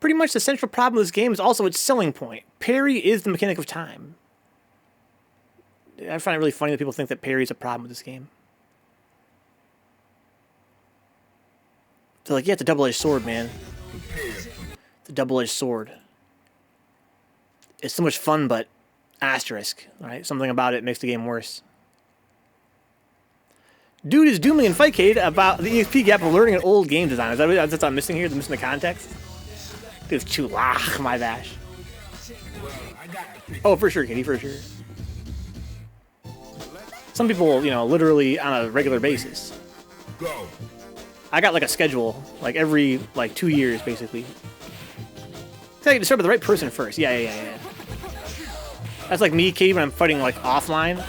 Pretty much the central problem of this game is also its selling point. Parry is the mechanic of time. I find it really funny that people think that parry is a problem with this game. They're like, yeah, it's a double-edged sword, man. It's a double-edged sword. It's so much fun, but asterisk, right? Something about it makes the game worse. Dude is dooming in Fightcade about the EXP gap of learning an old game design. Is that what I'm missing here? I'm missing the context? Dude, it's Chulach, my bash. Oh, for sure, Kitty, for sure. Some people, literally on a regular basis. Go. I got like a schedule, like every 2 years, basically. I get to start with the right person first. Yeah. That's like me, Katie, when I'm fighting like offline,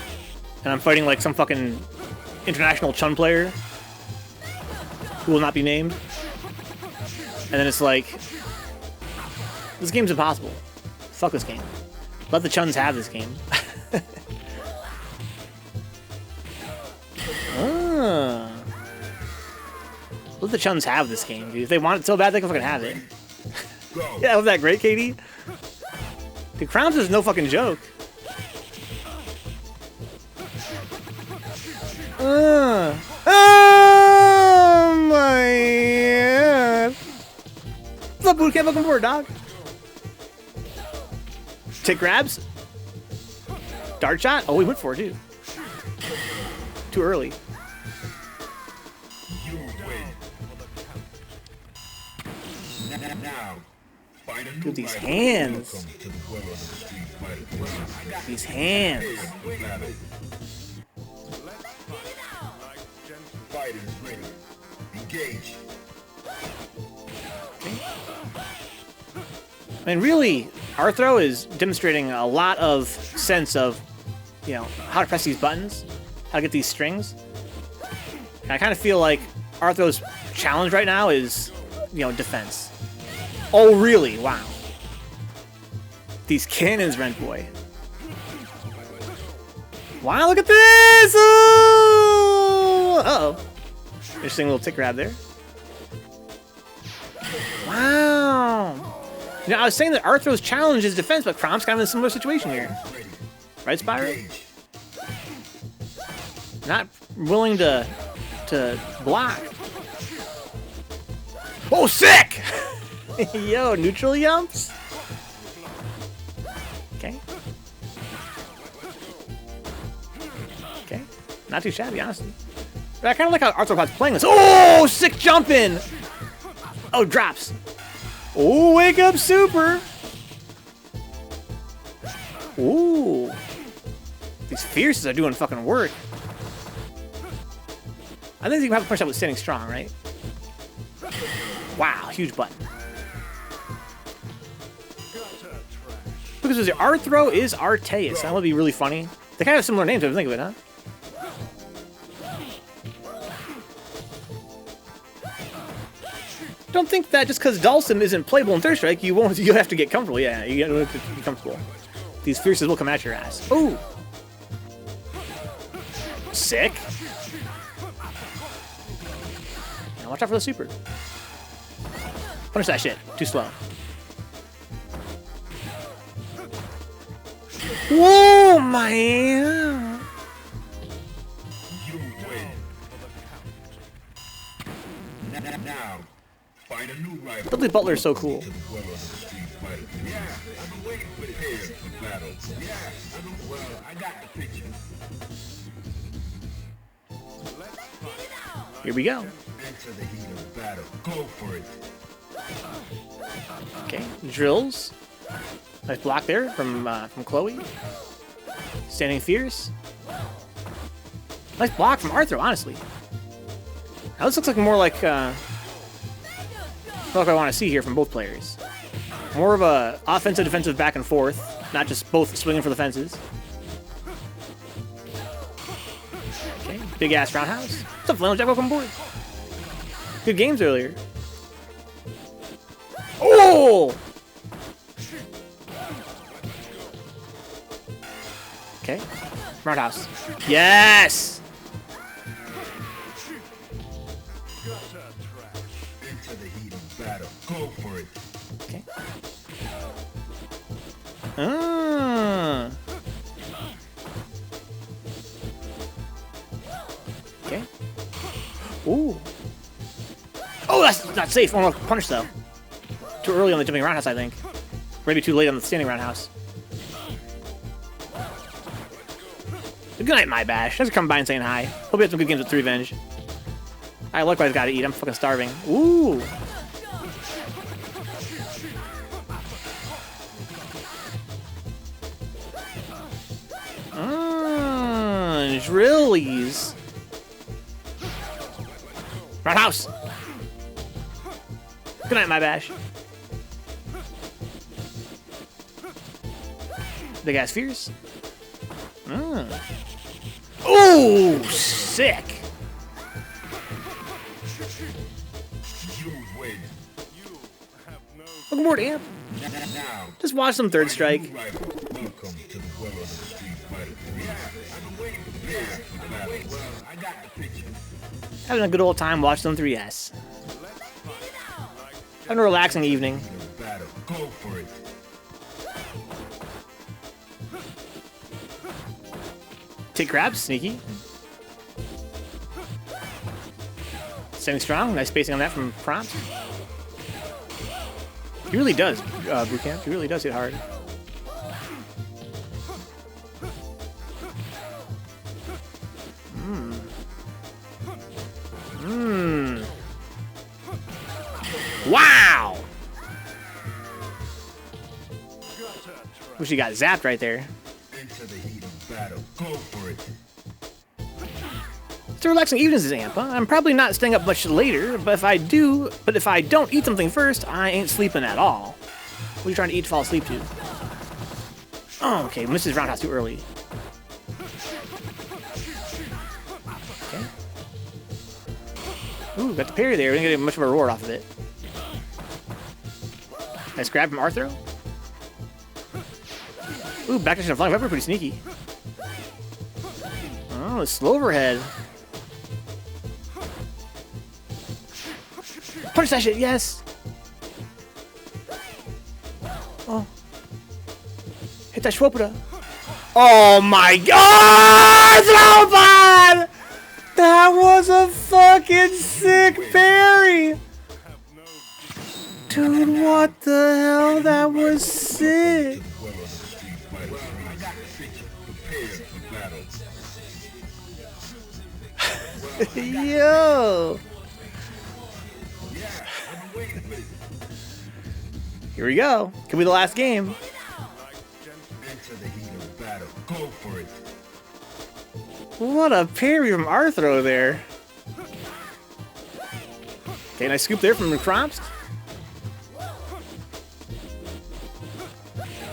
and I'm fighting like some fucking international Chun player who will not be named. And then it's like, this game's impossible. Fuck this game. Let the Chuns have this game. Let the Chuns have this game, dude. If they want it so bad, they can fucking have it. Yeah, was that great, Katie? The Chromst is no fucking joke. Oh my god. What's up, bootcamp? Welcome forward, dog. Tick grabs. Dart shot. Oh, we went for it, too. Too early. You win. Now, find a new Dude, these rival. hands. Welcome to the world of the Street Fighter 3. These hands. Fighters ready. Engage. I mean, really, Arthro is demonstrating a lot of sense of, you know, how to press these buttons, how to get these strings. And I kind of feel like Arthro's challenge right now is, you know, defense. Oh, really? Wow. These cannons, Rent Boy. Wow, look at this! Oh! Uh-oh. Interesting little tick grab there. Wow. You know, I was saying that Arthro's challenge is defense, but Chromst kind of in a similar situation here. Right, Spyro? Not willing to block. Oh, sick! Yo, neutral yumps? Okay. Okay. Not too shabby, honestly. But I kind of like how Arthropod's playing this. Oh, sick jumping! Oh, drops. Oh, wake up super! Ooh. These fierces are doing fucking work. I think you can have to punch that with standing strong, right? Wow, huge button. Because the Arthro is Artayes. That would be really funny. They kind of have similar names if you think of it, huh? Don't think that just because Dhalsim isn't playable in Third Strike, you have to get comfortable. Yeah, you have to be comfortable. These fierces will come at your ass. Ooh. Sick. Now watch out for the super. Punish that shit. Too slow. Whoa, man. You win. Now, find a new rival. Dudley Butler is so cool. To the world of the Street Fighter 3. Yeah, I've been waiting for battle. Yeah, I got the picture. Here we go. Enter the heat of battle. Go for it. Okay, drills. Nice block there from Chloe. Standing fierce. Nice block from Arthro, honestly. Now this looks like more like what I want to see here from both players. More of a offensive, defensive back and forth, not just both swinging for the fences. Okay, big ass roundhouse. What's up, Flannel Jack? Welcome aboard. Good games earlier. Oh! Okay, roundhouse. Yes! Into the heat of battle. Go for it. Okay. Okay. Ooh. Oh, that's not safe. One more punish, though. Too early on the jumping roundhouse, I think. Maybe too late on the standing roundhouse. Good night, my bash. Thanks for coming by and saying hi. Hope you have some good games with 3 Revenge. I likewise gotta eat. I'm fucking starving. Ooh. Drillies. Roundhouse. Good night, my bash. Big ass fierce. Oh, sick. You win. Welcome aboard, Amp. Now, Just watch some Third Strike. new rival. Welcome to the world of the Street Fighter 3. I've been waiting for battle. I got the picture. Having a good old time watching some 3S. Having a relaxing evening. Battle. Go for it. Take grabs, sneaky. Standing strong, nice spacing on that from Chromst. He really does, Bootcamp. He really does hit hard. Wow! Wish he got zapped right there. Into the heat of battle. Go for it. It's a relaxing evening, this amp. Huh? I'm probably not staying up much later, but if I don't eat something first, I ain't sleeping at all. What are you trying to eat to fall asleep to? Oh, okay, missed his roundhouse too early. Okay. Ooh, got the parry there. We didn't get much of a reward off of it. Nice grab from Arthro. Ooh, back to flying weapon, pretty sneaky. Oh, a slow overhead. Punch that shit, yes! Oh. Hit that Schwopada. Oh my god! Robot! That was a fucking sick parry! Dude, what the hell? That was sick! Yo! Here we go. Could be the last game. What a parry from Arthro there. Okay, nice scoop there from Chromst.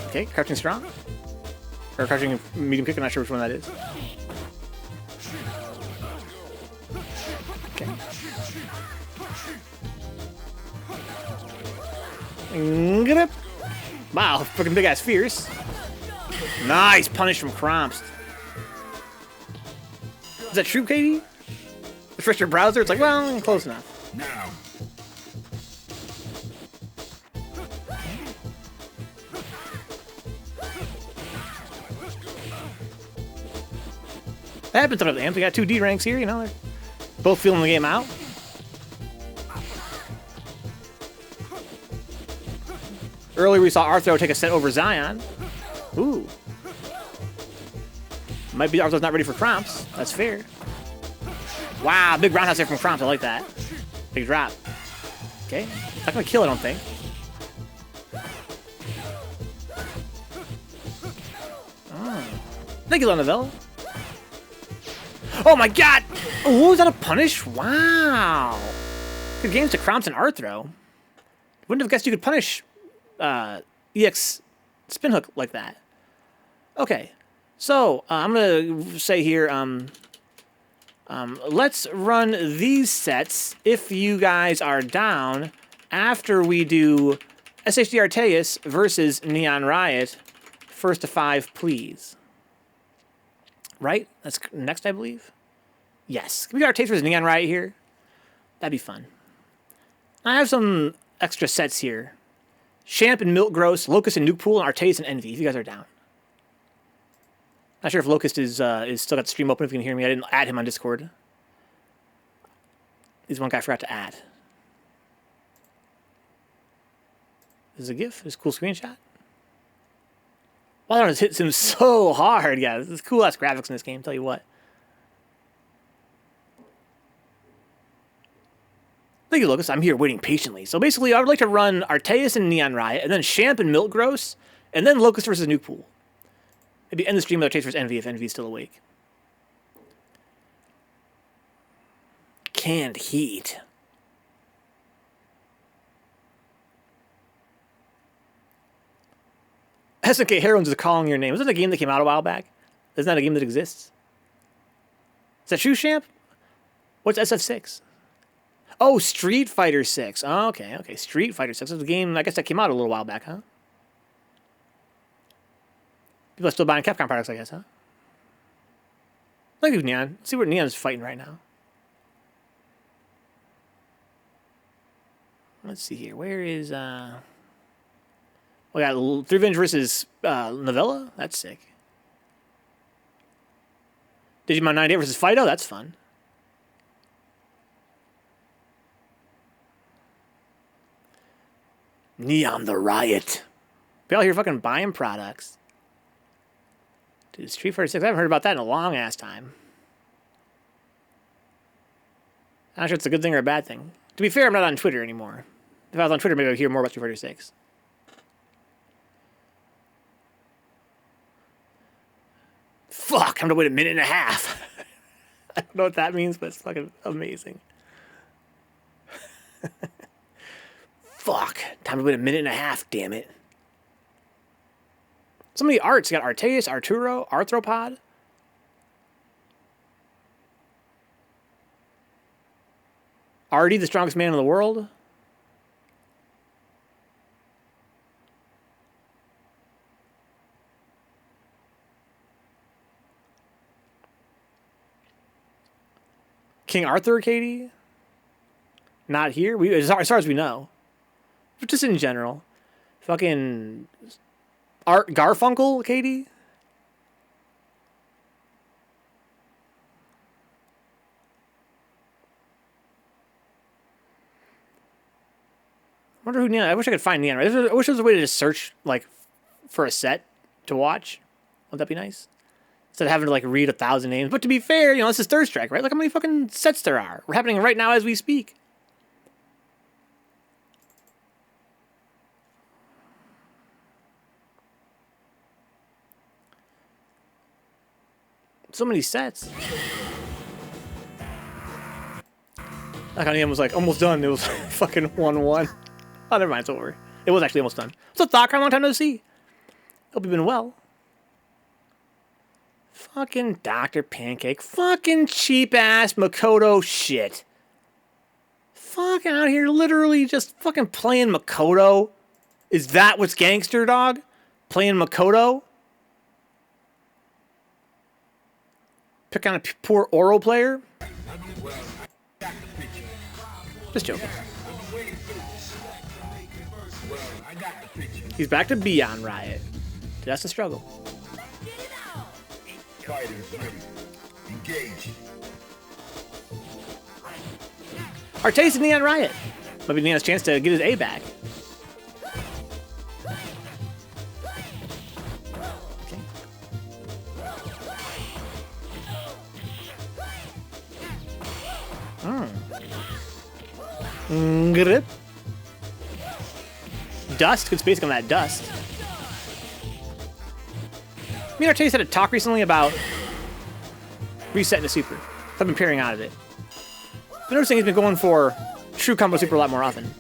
Okay, crouching strong. Or crouching medium kick, I'm not sure which one that is. Okay. Get up. Wow, freaking big ass fierce. Nice punish from Chromst. Is that true, Katie? Refresh your browser? It's like, well, close enough. Now. That happens on the amp. We got 2 D ranks here, you know. They're both feeling the game out. Earlier we saw Arthro take a set over Zion. Ooh. Might be Arthro's not ready for Chromst. That's fair. Wow, big roundhouse there from Chromst. I like that. Big drop. Okay. Not gonna kill, I don't think. Oh. Thank you, Novella. Oh my god! Oh, was that a punish? Wow. Good games to Chromst and Arthro. Wouldn't have guessed you could punish EX spin hook like that. Okay. So, I'm going to say here, let's run these sets, if you guys are down, after we do SHD Artayes versus neonriot, first to 5, please. Right? That's next, I believe? Yes. Can we get Artayes versus neonriot here? That'd be fun. I have some extra sets here. Champ and Milk Gross, Locust and Nuke Pool, and Artayes and Envy, if you guys are down. Not sure if Locust is still got the stream open, if you can hear me. I didn't add him on Discord. He's one guy I forgot to add. This is a GIF. This is a cool screenshot. Wow, that hits him so hard. Yeah, this is cool-ass graphics in this game, tell you what. Thank you, Locust. I'm here waiting patiently. So basically, I would like to run Artayes and neonriot, and then Champ and Milk Gross, and then Locust versus Nuke Pool. Maybe end the stream with Artayes versus Envy if Envy is still awake. Canned Heat. SNK Heroines is calling your name. Isn't that a game that came out a while back? Isn't that a game that exists? Is that true, Champ? What's SF6? Oh, Street Fighter 6. Oh, okay, okay. Street Fighter 6. That's a game, I guess, that came out a little while back, huh? People are still buying Capcom products, I guess, huh? Look at Neon. Let's see what Neon's fighting right now. Let's see here. Where is, we got Revenge versus Novella? That's sick. Digimon 98 versus Fido? That's fun. Neon the Riot. Be out here fucking buying products. Dude, Street Fighter 6, I haven't heard about that in a long ass time. I'm not sure it's a good thing or a bad thing. To be fair, I'm not on Twitter anymore. If I was on Twitter, maybe I would hear more about Street Fighter 6. Fuck, I'm gonna wait a minute and a half. I don't know what that means, but it's fucking amazing. Fuck, time to wait a minute and a half, damn it. Some of the arts, you got Artayes, Arturo, Arthropod. Artie, the strongest man in the world. King Arthur, Katie? Not here? As far as we know. But just in general. Fucking Art Garfunkel, Katie? I wonder who Neon... I wish I could find Neon. I wish there was a way to just search, like, for a set to watch. Would that be nice? Instead of having to, like, read 1,000 names. But to be fair, you know, this is Third Strike, right? Look how many fucking sets there are. We're happening right now as we speak. So many sets. Like how Neon was, like, almost done. It was fucking 1-1. Oh, never mind, it's over. It was actually almost done. What's up, Thought? Long time no see. Hope you've been well. Fucking Dr. Pancake. Fucking cheap-ass Makoto shit. Fucking out here literally just fucking playing Makoto. Is that what's gangster, dog? Playing Makoto? Pick on a poor Oro player? Just joking. He's back to Beyond Riot. That's the struggle. Artayes and Neon Riot. Might be Neon's chance to get his A back. Okay. Grip. Dust, good spacing on that dust. Me and Artayes had a talk recently about resetting to super. I've been pairing out of it. I'm noticing he's been going for true combo super a lot more often.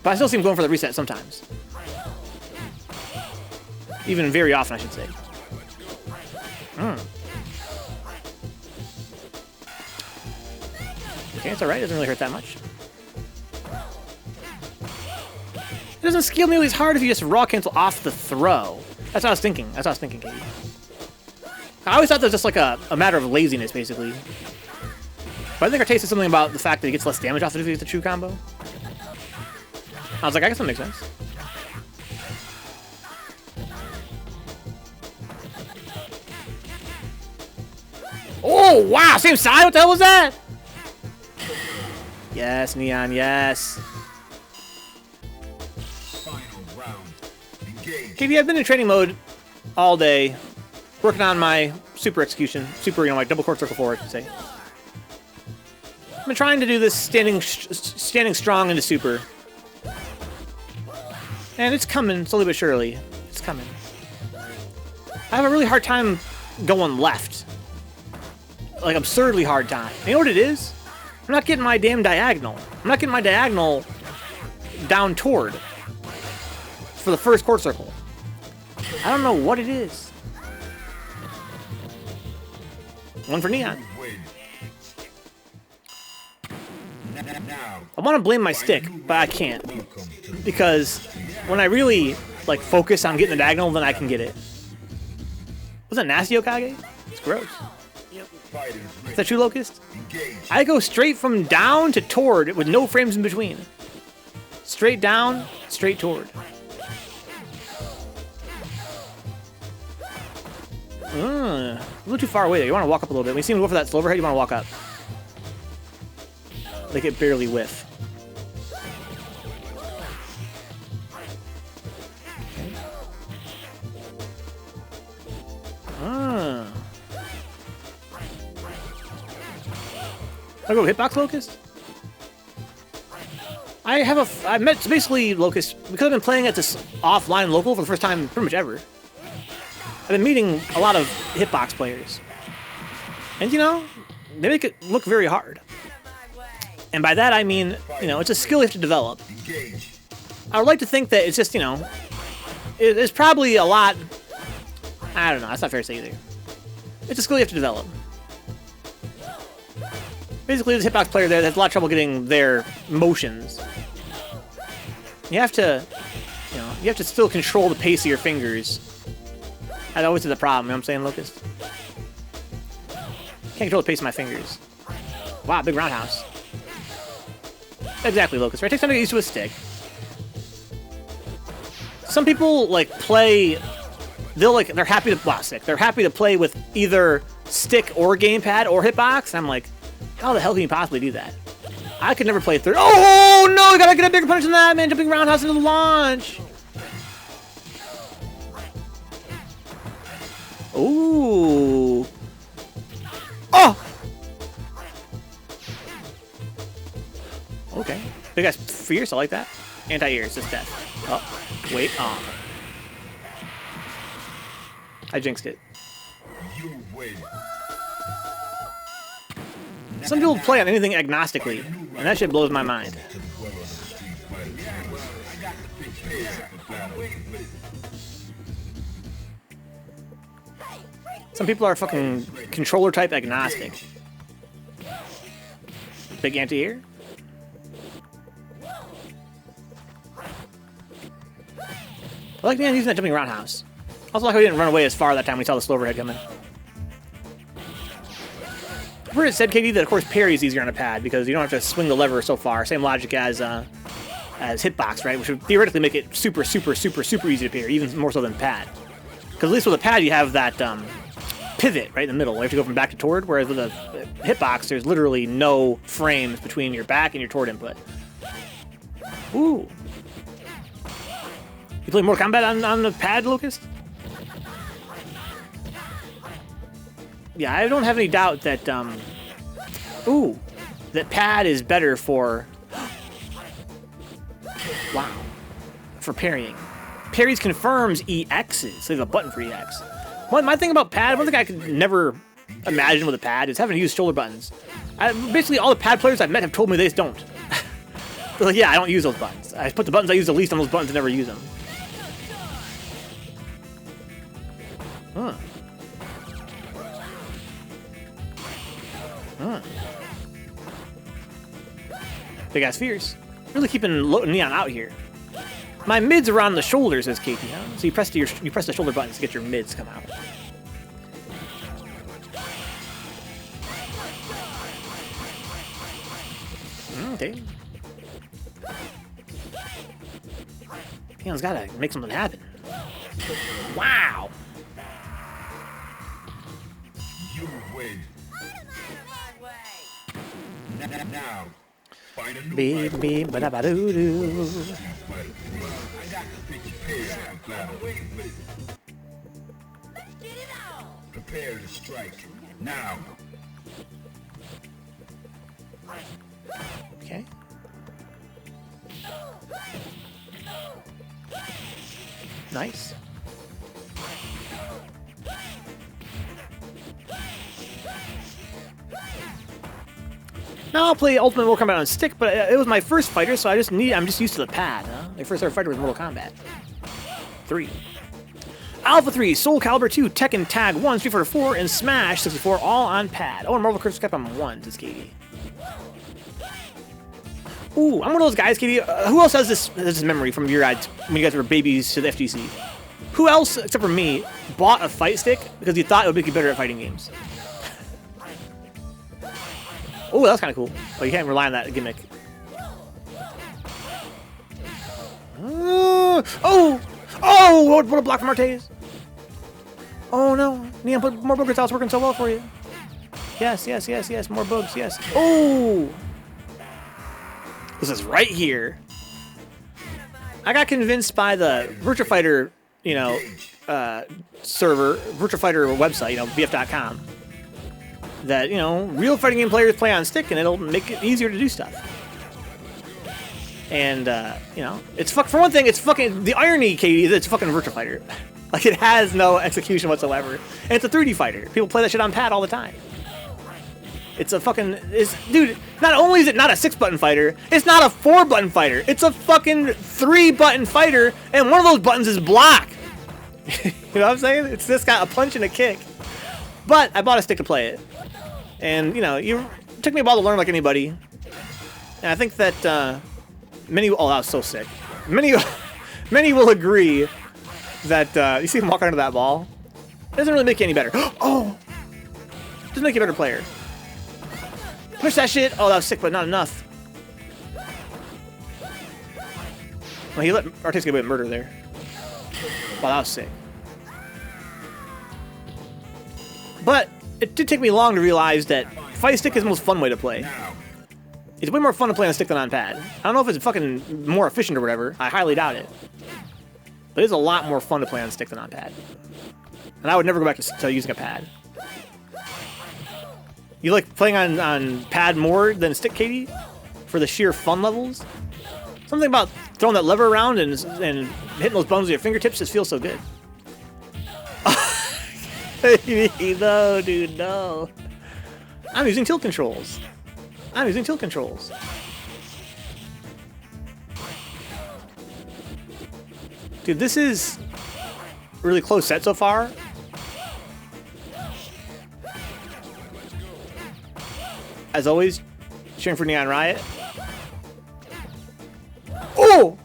But I still see him going for the reset sometimes. Even very often, I should say. Okay, it's alright. Doesn't really hurt that much. It doesn't scale nearly as hard if you just raw cancel off the throw. That's what I was thinking. Katie. I always thought that was just like a matter of laziness, basically. But I think Artayes said something about the fact that he gets less damage off it if he gets a true combo. I was like, I guess that makes sense. Oh, wow! Same side? What the hell was that? Yes, Neon, yes. KD, I've been in training mode all day, working on my super execution. Super, like double court circle forward, I should say. I've been trying to do this standing strong into super. And it's coming, slowly but surely. It's coming. I have a really hard time going left. Like, absurdly hard time. You know what it is? I'm not getting my damn diagonal. I'm not getting my diagonal down toward for the first court circle. I don't know what it is. One for Neon. I want to blame my stick, but I can't. Because when I really, like, focus on getting the diagonal, then I can get it. Was that nasty, Hokage? It's gross. Is that true, Locust? I go straight from down to toward with no frames in between. Straight down, straight toward. A little too far away there. You want to walk up a little bit. When you see him go for that slow overhead, you want to walk up. Like it barely whiff. Okay. I'll go hitbox Locust. I met basically Locust because I've been playing at this offline local for the first time pretty much ever. I've been meeting a lot of hitbox players, and you know, they make it look very hard. And by that I mean, you know, it's a skill you have to develop. I would like to think that it's just, you know, it's probably a lot. I don't know. That's not fair to say either. It's a skill you have to develop. Basically, this hitbox player there has a lot of trouble getting their motions. You have to, you know, you have to still control the pace of your fingers. That always is the problem, you know what I'm saying, Locust? Can't control the pace of my fingers. Wow, big roundhouse. Exactly, Locust, right? It takes time to get used to a stick. Some people, like, play... They're happy to... Wow, stick. They're happy to play with either stick or gamepad or hitbox. And I'm like, how the hell can you possibly do that? I could never play third. Oh, no! You gotta get a bigger punch than that, man! Jumping roundhouse into the launch! Ooh! Oh! Okay. Big guy's fierce, I like that. Anti-ears, it's death. Oh, wait, I jinxed it. Some people play on anything agnostically, and that shit blows my mind. Some people are fucking controller type agnostic. Big anti-air. I like using that jumping roundhouse. Also like how he didn't run away as far that time when he saw the slow overhead coming. I've heard it said, KD, that of course parry is easier on a pad because you don't have to swing the lever so far. Same logic as hitbox, right? Which would theoretically make it super easy to parry, even more so than pad. Because at least with a pad you have that pivot right in the middle. You have to go from back to toward, whereas with a hitbox there's literally no frames between your back and your toward input. Ooh. You play Mortal Kombat on the pad, Locust? Yeah, I don't have any doubt that, that pad is better for... Wow. For parrying. Parries confirms EXs, so there's a button for EX. My thing about pad, one thing I could never imagine with a pad is having to use shoulder buttons. Basically, all the pad players I've met have told me they just don't. They're like, yeah, I don't use those buttons. I put the buttons I use the least on those buttons and never use them. Huh. Big ass fierce. Really keeping Neon out here. My mids are on the shoulders, says Katie. Huh? So you press the shoulder buttons to get your mids to come out. Okay. Neon's gotta make something happen. Wow. You win. Now, find a new Baby, ba da ba doo doo. Prepare to strike now. Okay. Nice. Now I'll play Ultimate Mortal Kombat on stick, but it was my first fighter, so I'm just used to the pad, huh? My first ever fighter was Mortal Kombat 3. Alpha 3, Soul Calibur 2, Tekken Tag 1, Street Fighter 4, and Smash 64, all on pad. Oh, and Marvel vs. Capcom 1, says Katie. Ooh, I'm one of those guys, Katie. Who else has this memory from your when you guys were babies to the FGC? Who else, except for me, bought a fight stick because you thought it would make you better at fighting games? Oh, that was kind of cool. Oh, you can't rely on that gimmick. Oh! What a block from Artayes. Oh no, Neon, put more boogers out. It's working so well for you. Yes, yes, yes, yes. More bugs, yes. Oh! This is right here. I got convinced by the Virtua Fighter, you know, server, Virtua Fighter website, you know, VF.com, that, you know, real fighting game players play on stick and it'll make it easier to do stuff. And, you know, it's for one thing, it's fucking, the irony, Katie, is it's fucking Virtua Fighter. Like, it has no execution whatsoever. And it's a 3D fighter. People play that shit on pad all the time. It's a fucking... dude, not only is it not a 6-button fighter, it's not a 4-button fighter. It's a fucking 3-button fighter, and one of those buttons is block. You know what I'm saying? It's just got a punch and a kick. But I bought a stick to play it. And, you know, it took me a while to learn like anybody. And I think that many... Oh, that was so sick. Many will agree that... you see him walk under that ball? It doesn't really make you any better. Oh! It doesn't make you a better player. Push that shit! Oh, that was sick, but not enough. Well, he let Artayes get away with murder there. Wow, that was sick. But it did take me long to realize that fight stick is the most fun way to play. It's way more fun to play on stick than on pad. I don't know if it's fucking more efficient or whatever. I highly doubt it. But it's a lot more fun to play on stick than on pad. And I would never go back to using a pad. You like playing on pad more than stick, Katie? For the sheer fun levels? Something about throwing that lever around and hitting those buttons with your fingertips just feels so good. No, dude, no. I'm using tilt controls. I'm using tilt controls. Dude, this is a really close set so far. As always, cheering for neonriot. Oh!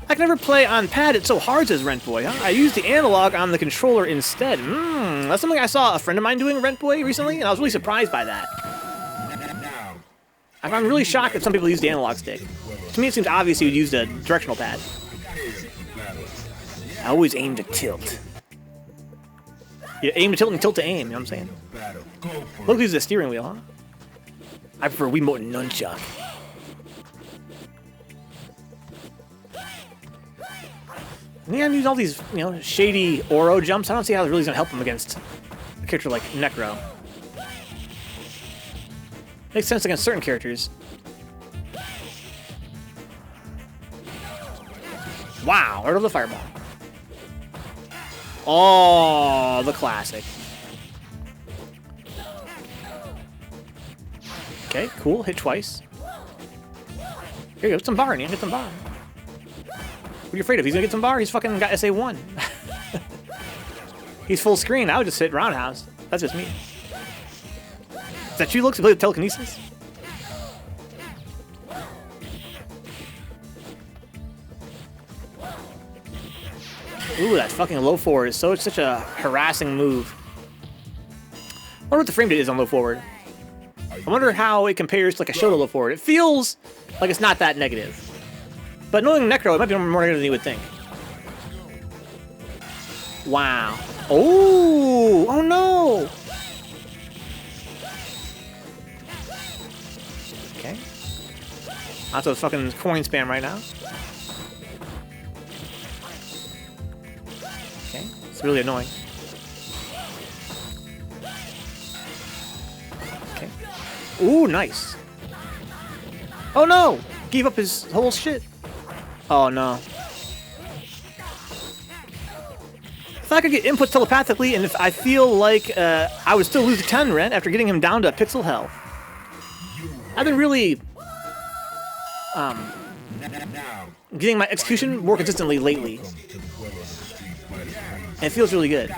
I can never play on pad, it's so hard, says Rentboy, huh? I used the analog on the controller instead. That's something I saw a friend of mine doing, Rentboy, recently, and I was really surprised by that. I'm really shocked that some people use the analog stick. To me, it seems obvious you would use the directional pad. I always aim to tilt. You aim to tilt and tilt to aim, you know what I'm saying? Look, use the steering wheel, huh? I prefer Wiimote and nunchuck. Yeah, I'm using all these, you know, shady Oro jumps. I don't see how it really is gonna help him against a character like Necro. Makes sense against certain characters. Wow, right over the fireball. Oh, the classic. Okay, cool. Hit twice. Here you go. Get some bar in here. Get some bar. What are you afraid of? He's gonna get some bar? He's fucking got SA1. He's full screen. I would just hit roundhouse. That's just me. Is that you, Looks? You play with telekinesis? Ooh, that fucking low forward is such a harassing move. I wonder what the frame rate is on low forward. I wonder how it compares to like a Shoto low forward. It feels like it's not that negative. But knowing Necro, it might be more negative than you would think. Wow. Oh! Oh no! Okay. Lots of fucking coin spam right now. Okay. It's really annoying. Okay. Ooh, nice. Oh no! Gave up his whole shit. Oh no. If I could get inputs telepathically, and if I feel like I would still lose a 10 rent after getting him down to pixel health. I've been really getting my execution more consistently lately. And it feels really good.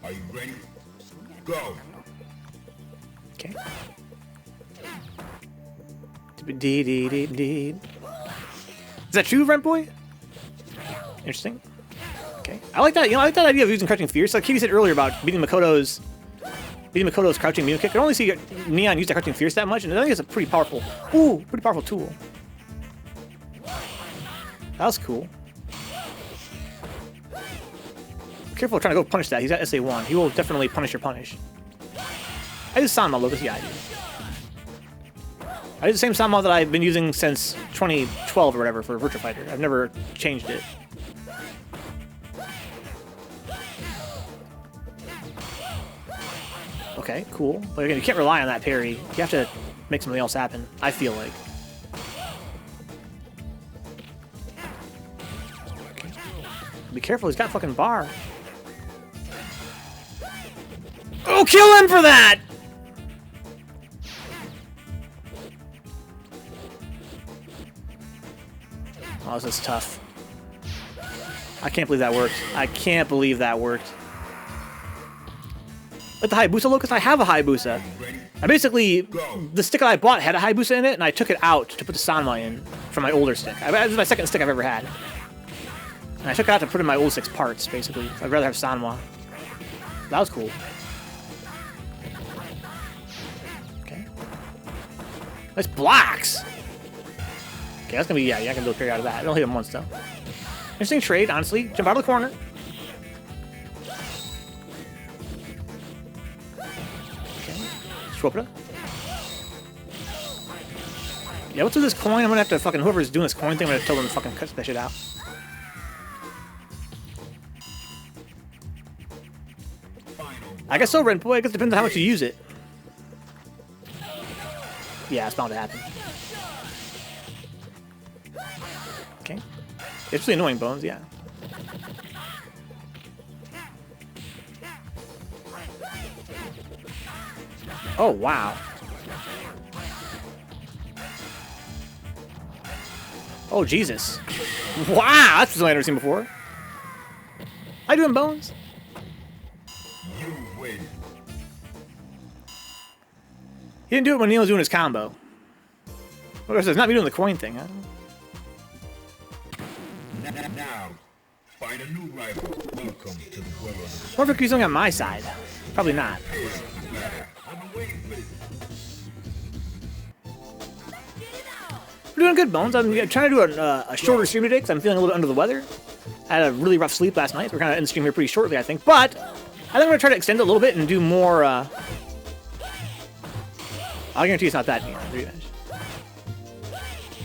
Are you ready? Go! Okay. Is that true, Rentboy? Interesting. Okay. I like that. You know, I like that idea of using Crushing Fear. So like Katie said earlier about beating Makoto's Beating Makoto's crouching Mew kick. I don't only see Neon use that crouching fierce that much, and I think it's a pretty powerful, pretty powerful tool. That was cool. Careful trying to go punish that. He's got SA1. He will definitely punish your punish. I use Sanma, Lucas. Yeah, I do. I use the same Sanma that I've been using since 2012 or whatever for Virtua Fighter. I've never changed it. Okay, cool. But again, you can't rely on that parry. You have to make something else happen, I feel like. Be careful, he's got a fucking bar. Oh, kill him for that! Oh, this is tough. I can't believe that worked. I can't believe that worked. Like the Hayabusa Locust, I have a Hayabusa. I basically, the stick that I bought had a Hayabusa in it, and I took it out to put the Sanma in from my older stick. This is my second stick I've ever had. And I took it out to put in my old stick's parts, basically. I'd rather have Sanma. That was cool. Okay. Nice blocks! Okay, that's gonna be, yeah, you're not gonna be able to parry out of that. I don't hit him once, though. Interesting trade, honestly. Jump out of the corner. Okay. Yeah, what's with this coin? I'm gonna have to fucking, whoever's doing this coin thing, I'm gonna tell them to fucking cut that shit out. I guess so, Red Boy. I guess it depends on how much you use it. Yeah, it's bound to happen. Okay. It's really annoying, Bones, yeah. Oh, wow. Oh, Jesus. Wow, that's something I've never seen before. How you doing, Bones? You win. He didn't do it when Neil was doing his combo. Well, it's not me doing the coin thing, huh? Now, find a new rival. Welcome to the world of the street. What if he's only on my side? Probably not. I'm waiting for it. We're doing good, Bones. I'm trying to do a shorter stream today because I'm feeling a little under the weather. I had a really rough sleep last night. We're kind of end the stream here pretty shortly, I think. But I think I'm going to try to extend it a little bit and do more. I'll guarantee it's not that revenge.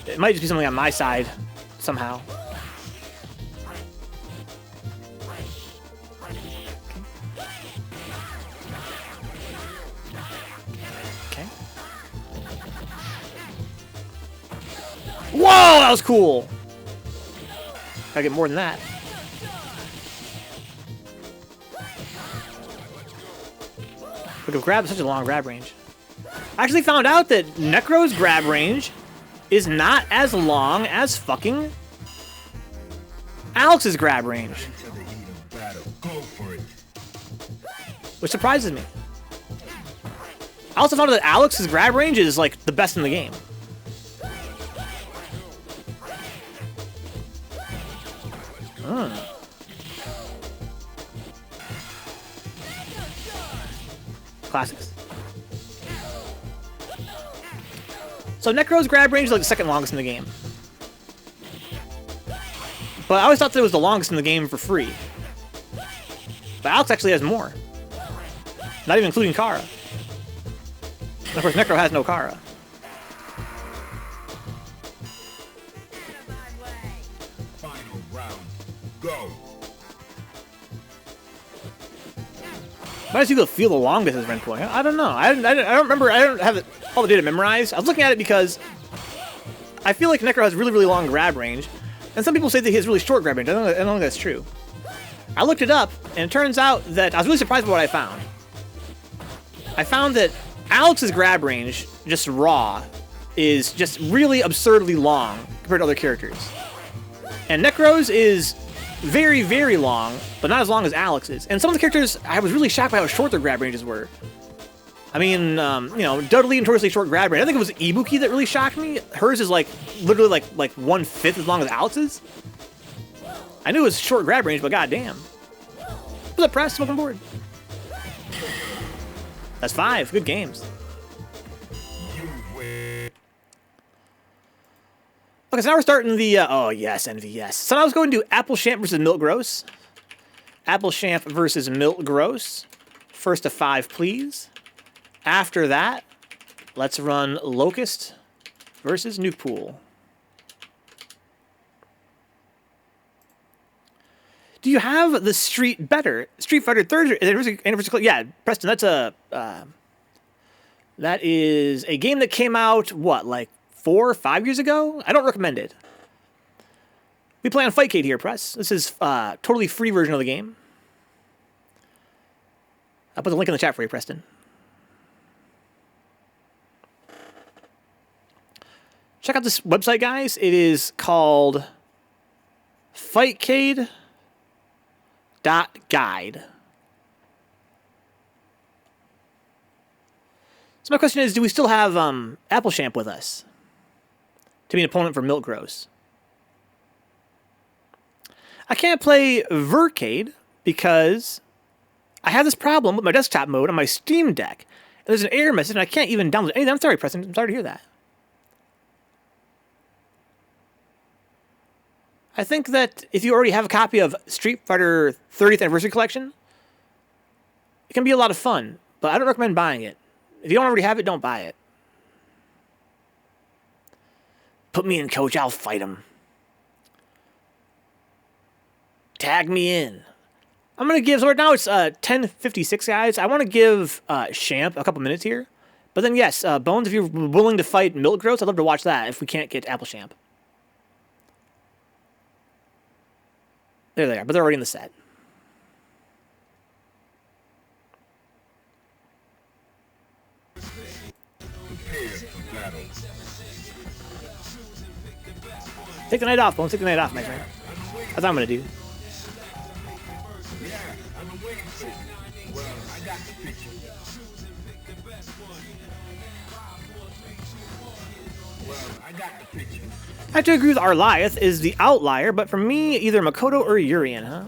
It might just be something on my side somehow. Okay. Whoa, that was cool. Gotta get more than that. Look, grab such a long grab range. I actually found out that Necro's grab range is not as long as fucking Alex's grab range. Into the heat of battle. Go for it. Which surprises me. I also found out that Alex's grab range is like the best in the game. Classics. So Necro's grab range is like the second longest in the game. But I always thought that it was the longest in the game for free. But Alex actually has more. Not even including Kara. And of course, Necro has no Kara. Final round. Go. Why does he feel the longest as Renpoy? I don't know. I don't remember. I don't have all the data memorized. I was looking at it because I feel like Necro has really, really long grab range. And some people say that he has really short grab range. I don't think that's true. I looked it up, and it turns out that I was really surprised by what I found. I found that Alex's grab range, just raw, is just really absurdly long compared to other characters. And Necro's is very, very long, but not as long as Alex's. And some of the characters, I was really shocked by how short their grab ranges were. I mean, you know, Dudley notoriously short grab range. I think it was Ibuki that really shocked me. Hers is like literally like 1/5 as long as Alex's. I knew it was short grab range, but goddamn. What's up, Press? Welcome aboard. That's 5. Good games. Okay, so now we're starting the, oh yes, Envy, yes. So now let's go and do Applechamp versus Milk Gross. Applechamp versus Milk Gross. First to 5, please. After that, let's run Locust versus Nuke Pool. Do you have the Street Fighter 3rd anniversary? Yeah, Preston, that's a, that is a game that came out, what, like 4 or 5 years ago? I don't recommend it. We play on Fightcade here, Press. This is totally free version of the game. I'll put the link in the chat for you, Preston. Check out this website, guys. It is called Fightcade.guide. So my question is, do we still have Applechamp with us to be an opponent for Milk Gross? I can't play Vercade because I have this problem with my desktop mode on my Steam Deck. And there's an error message, and I can't even download anything. I'm sorry, Preston. I'm sorry to hear that. I think that if you already have a copy of Street Fighter 30th Anniversary Collection, it can be a lot of fun, but I don't recommend buying it. If you don't already have it, don't buy it. Put me in, coach. I'll fight him. Tag me in. I'm going to give, so right now it's 10:56, guys. I want to give Champ a couple minutes here. But then, yes, Bones, if you're willing to fight Milk Gross, I'd love to watch that if we can't get Applechamp. There they are, but they're already in the set. Take the night off, Bones. Take the night off, my friend. That's what I'm going to do. I have to agree with Artayes is the outlier, but for me, either Makoto or Urien, huh?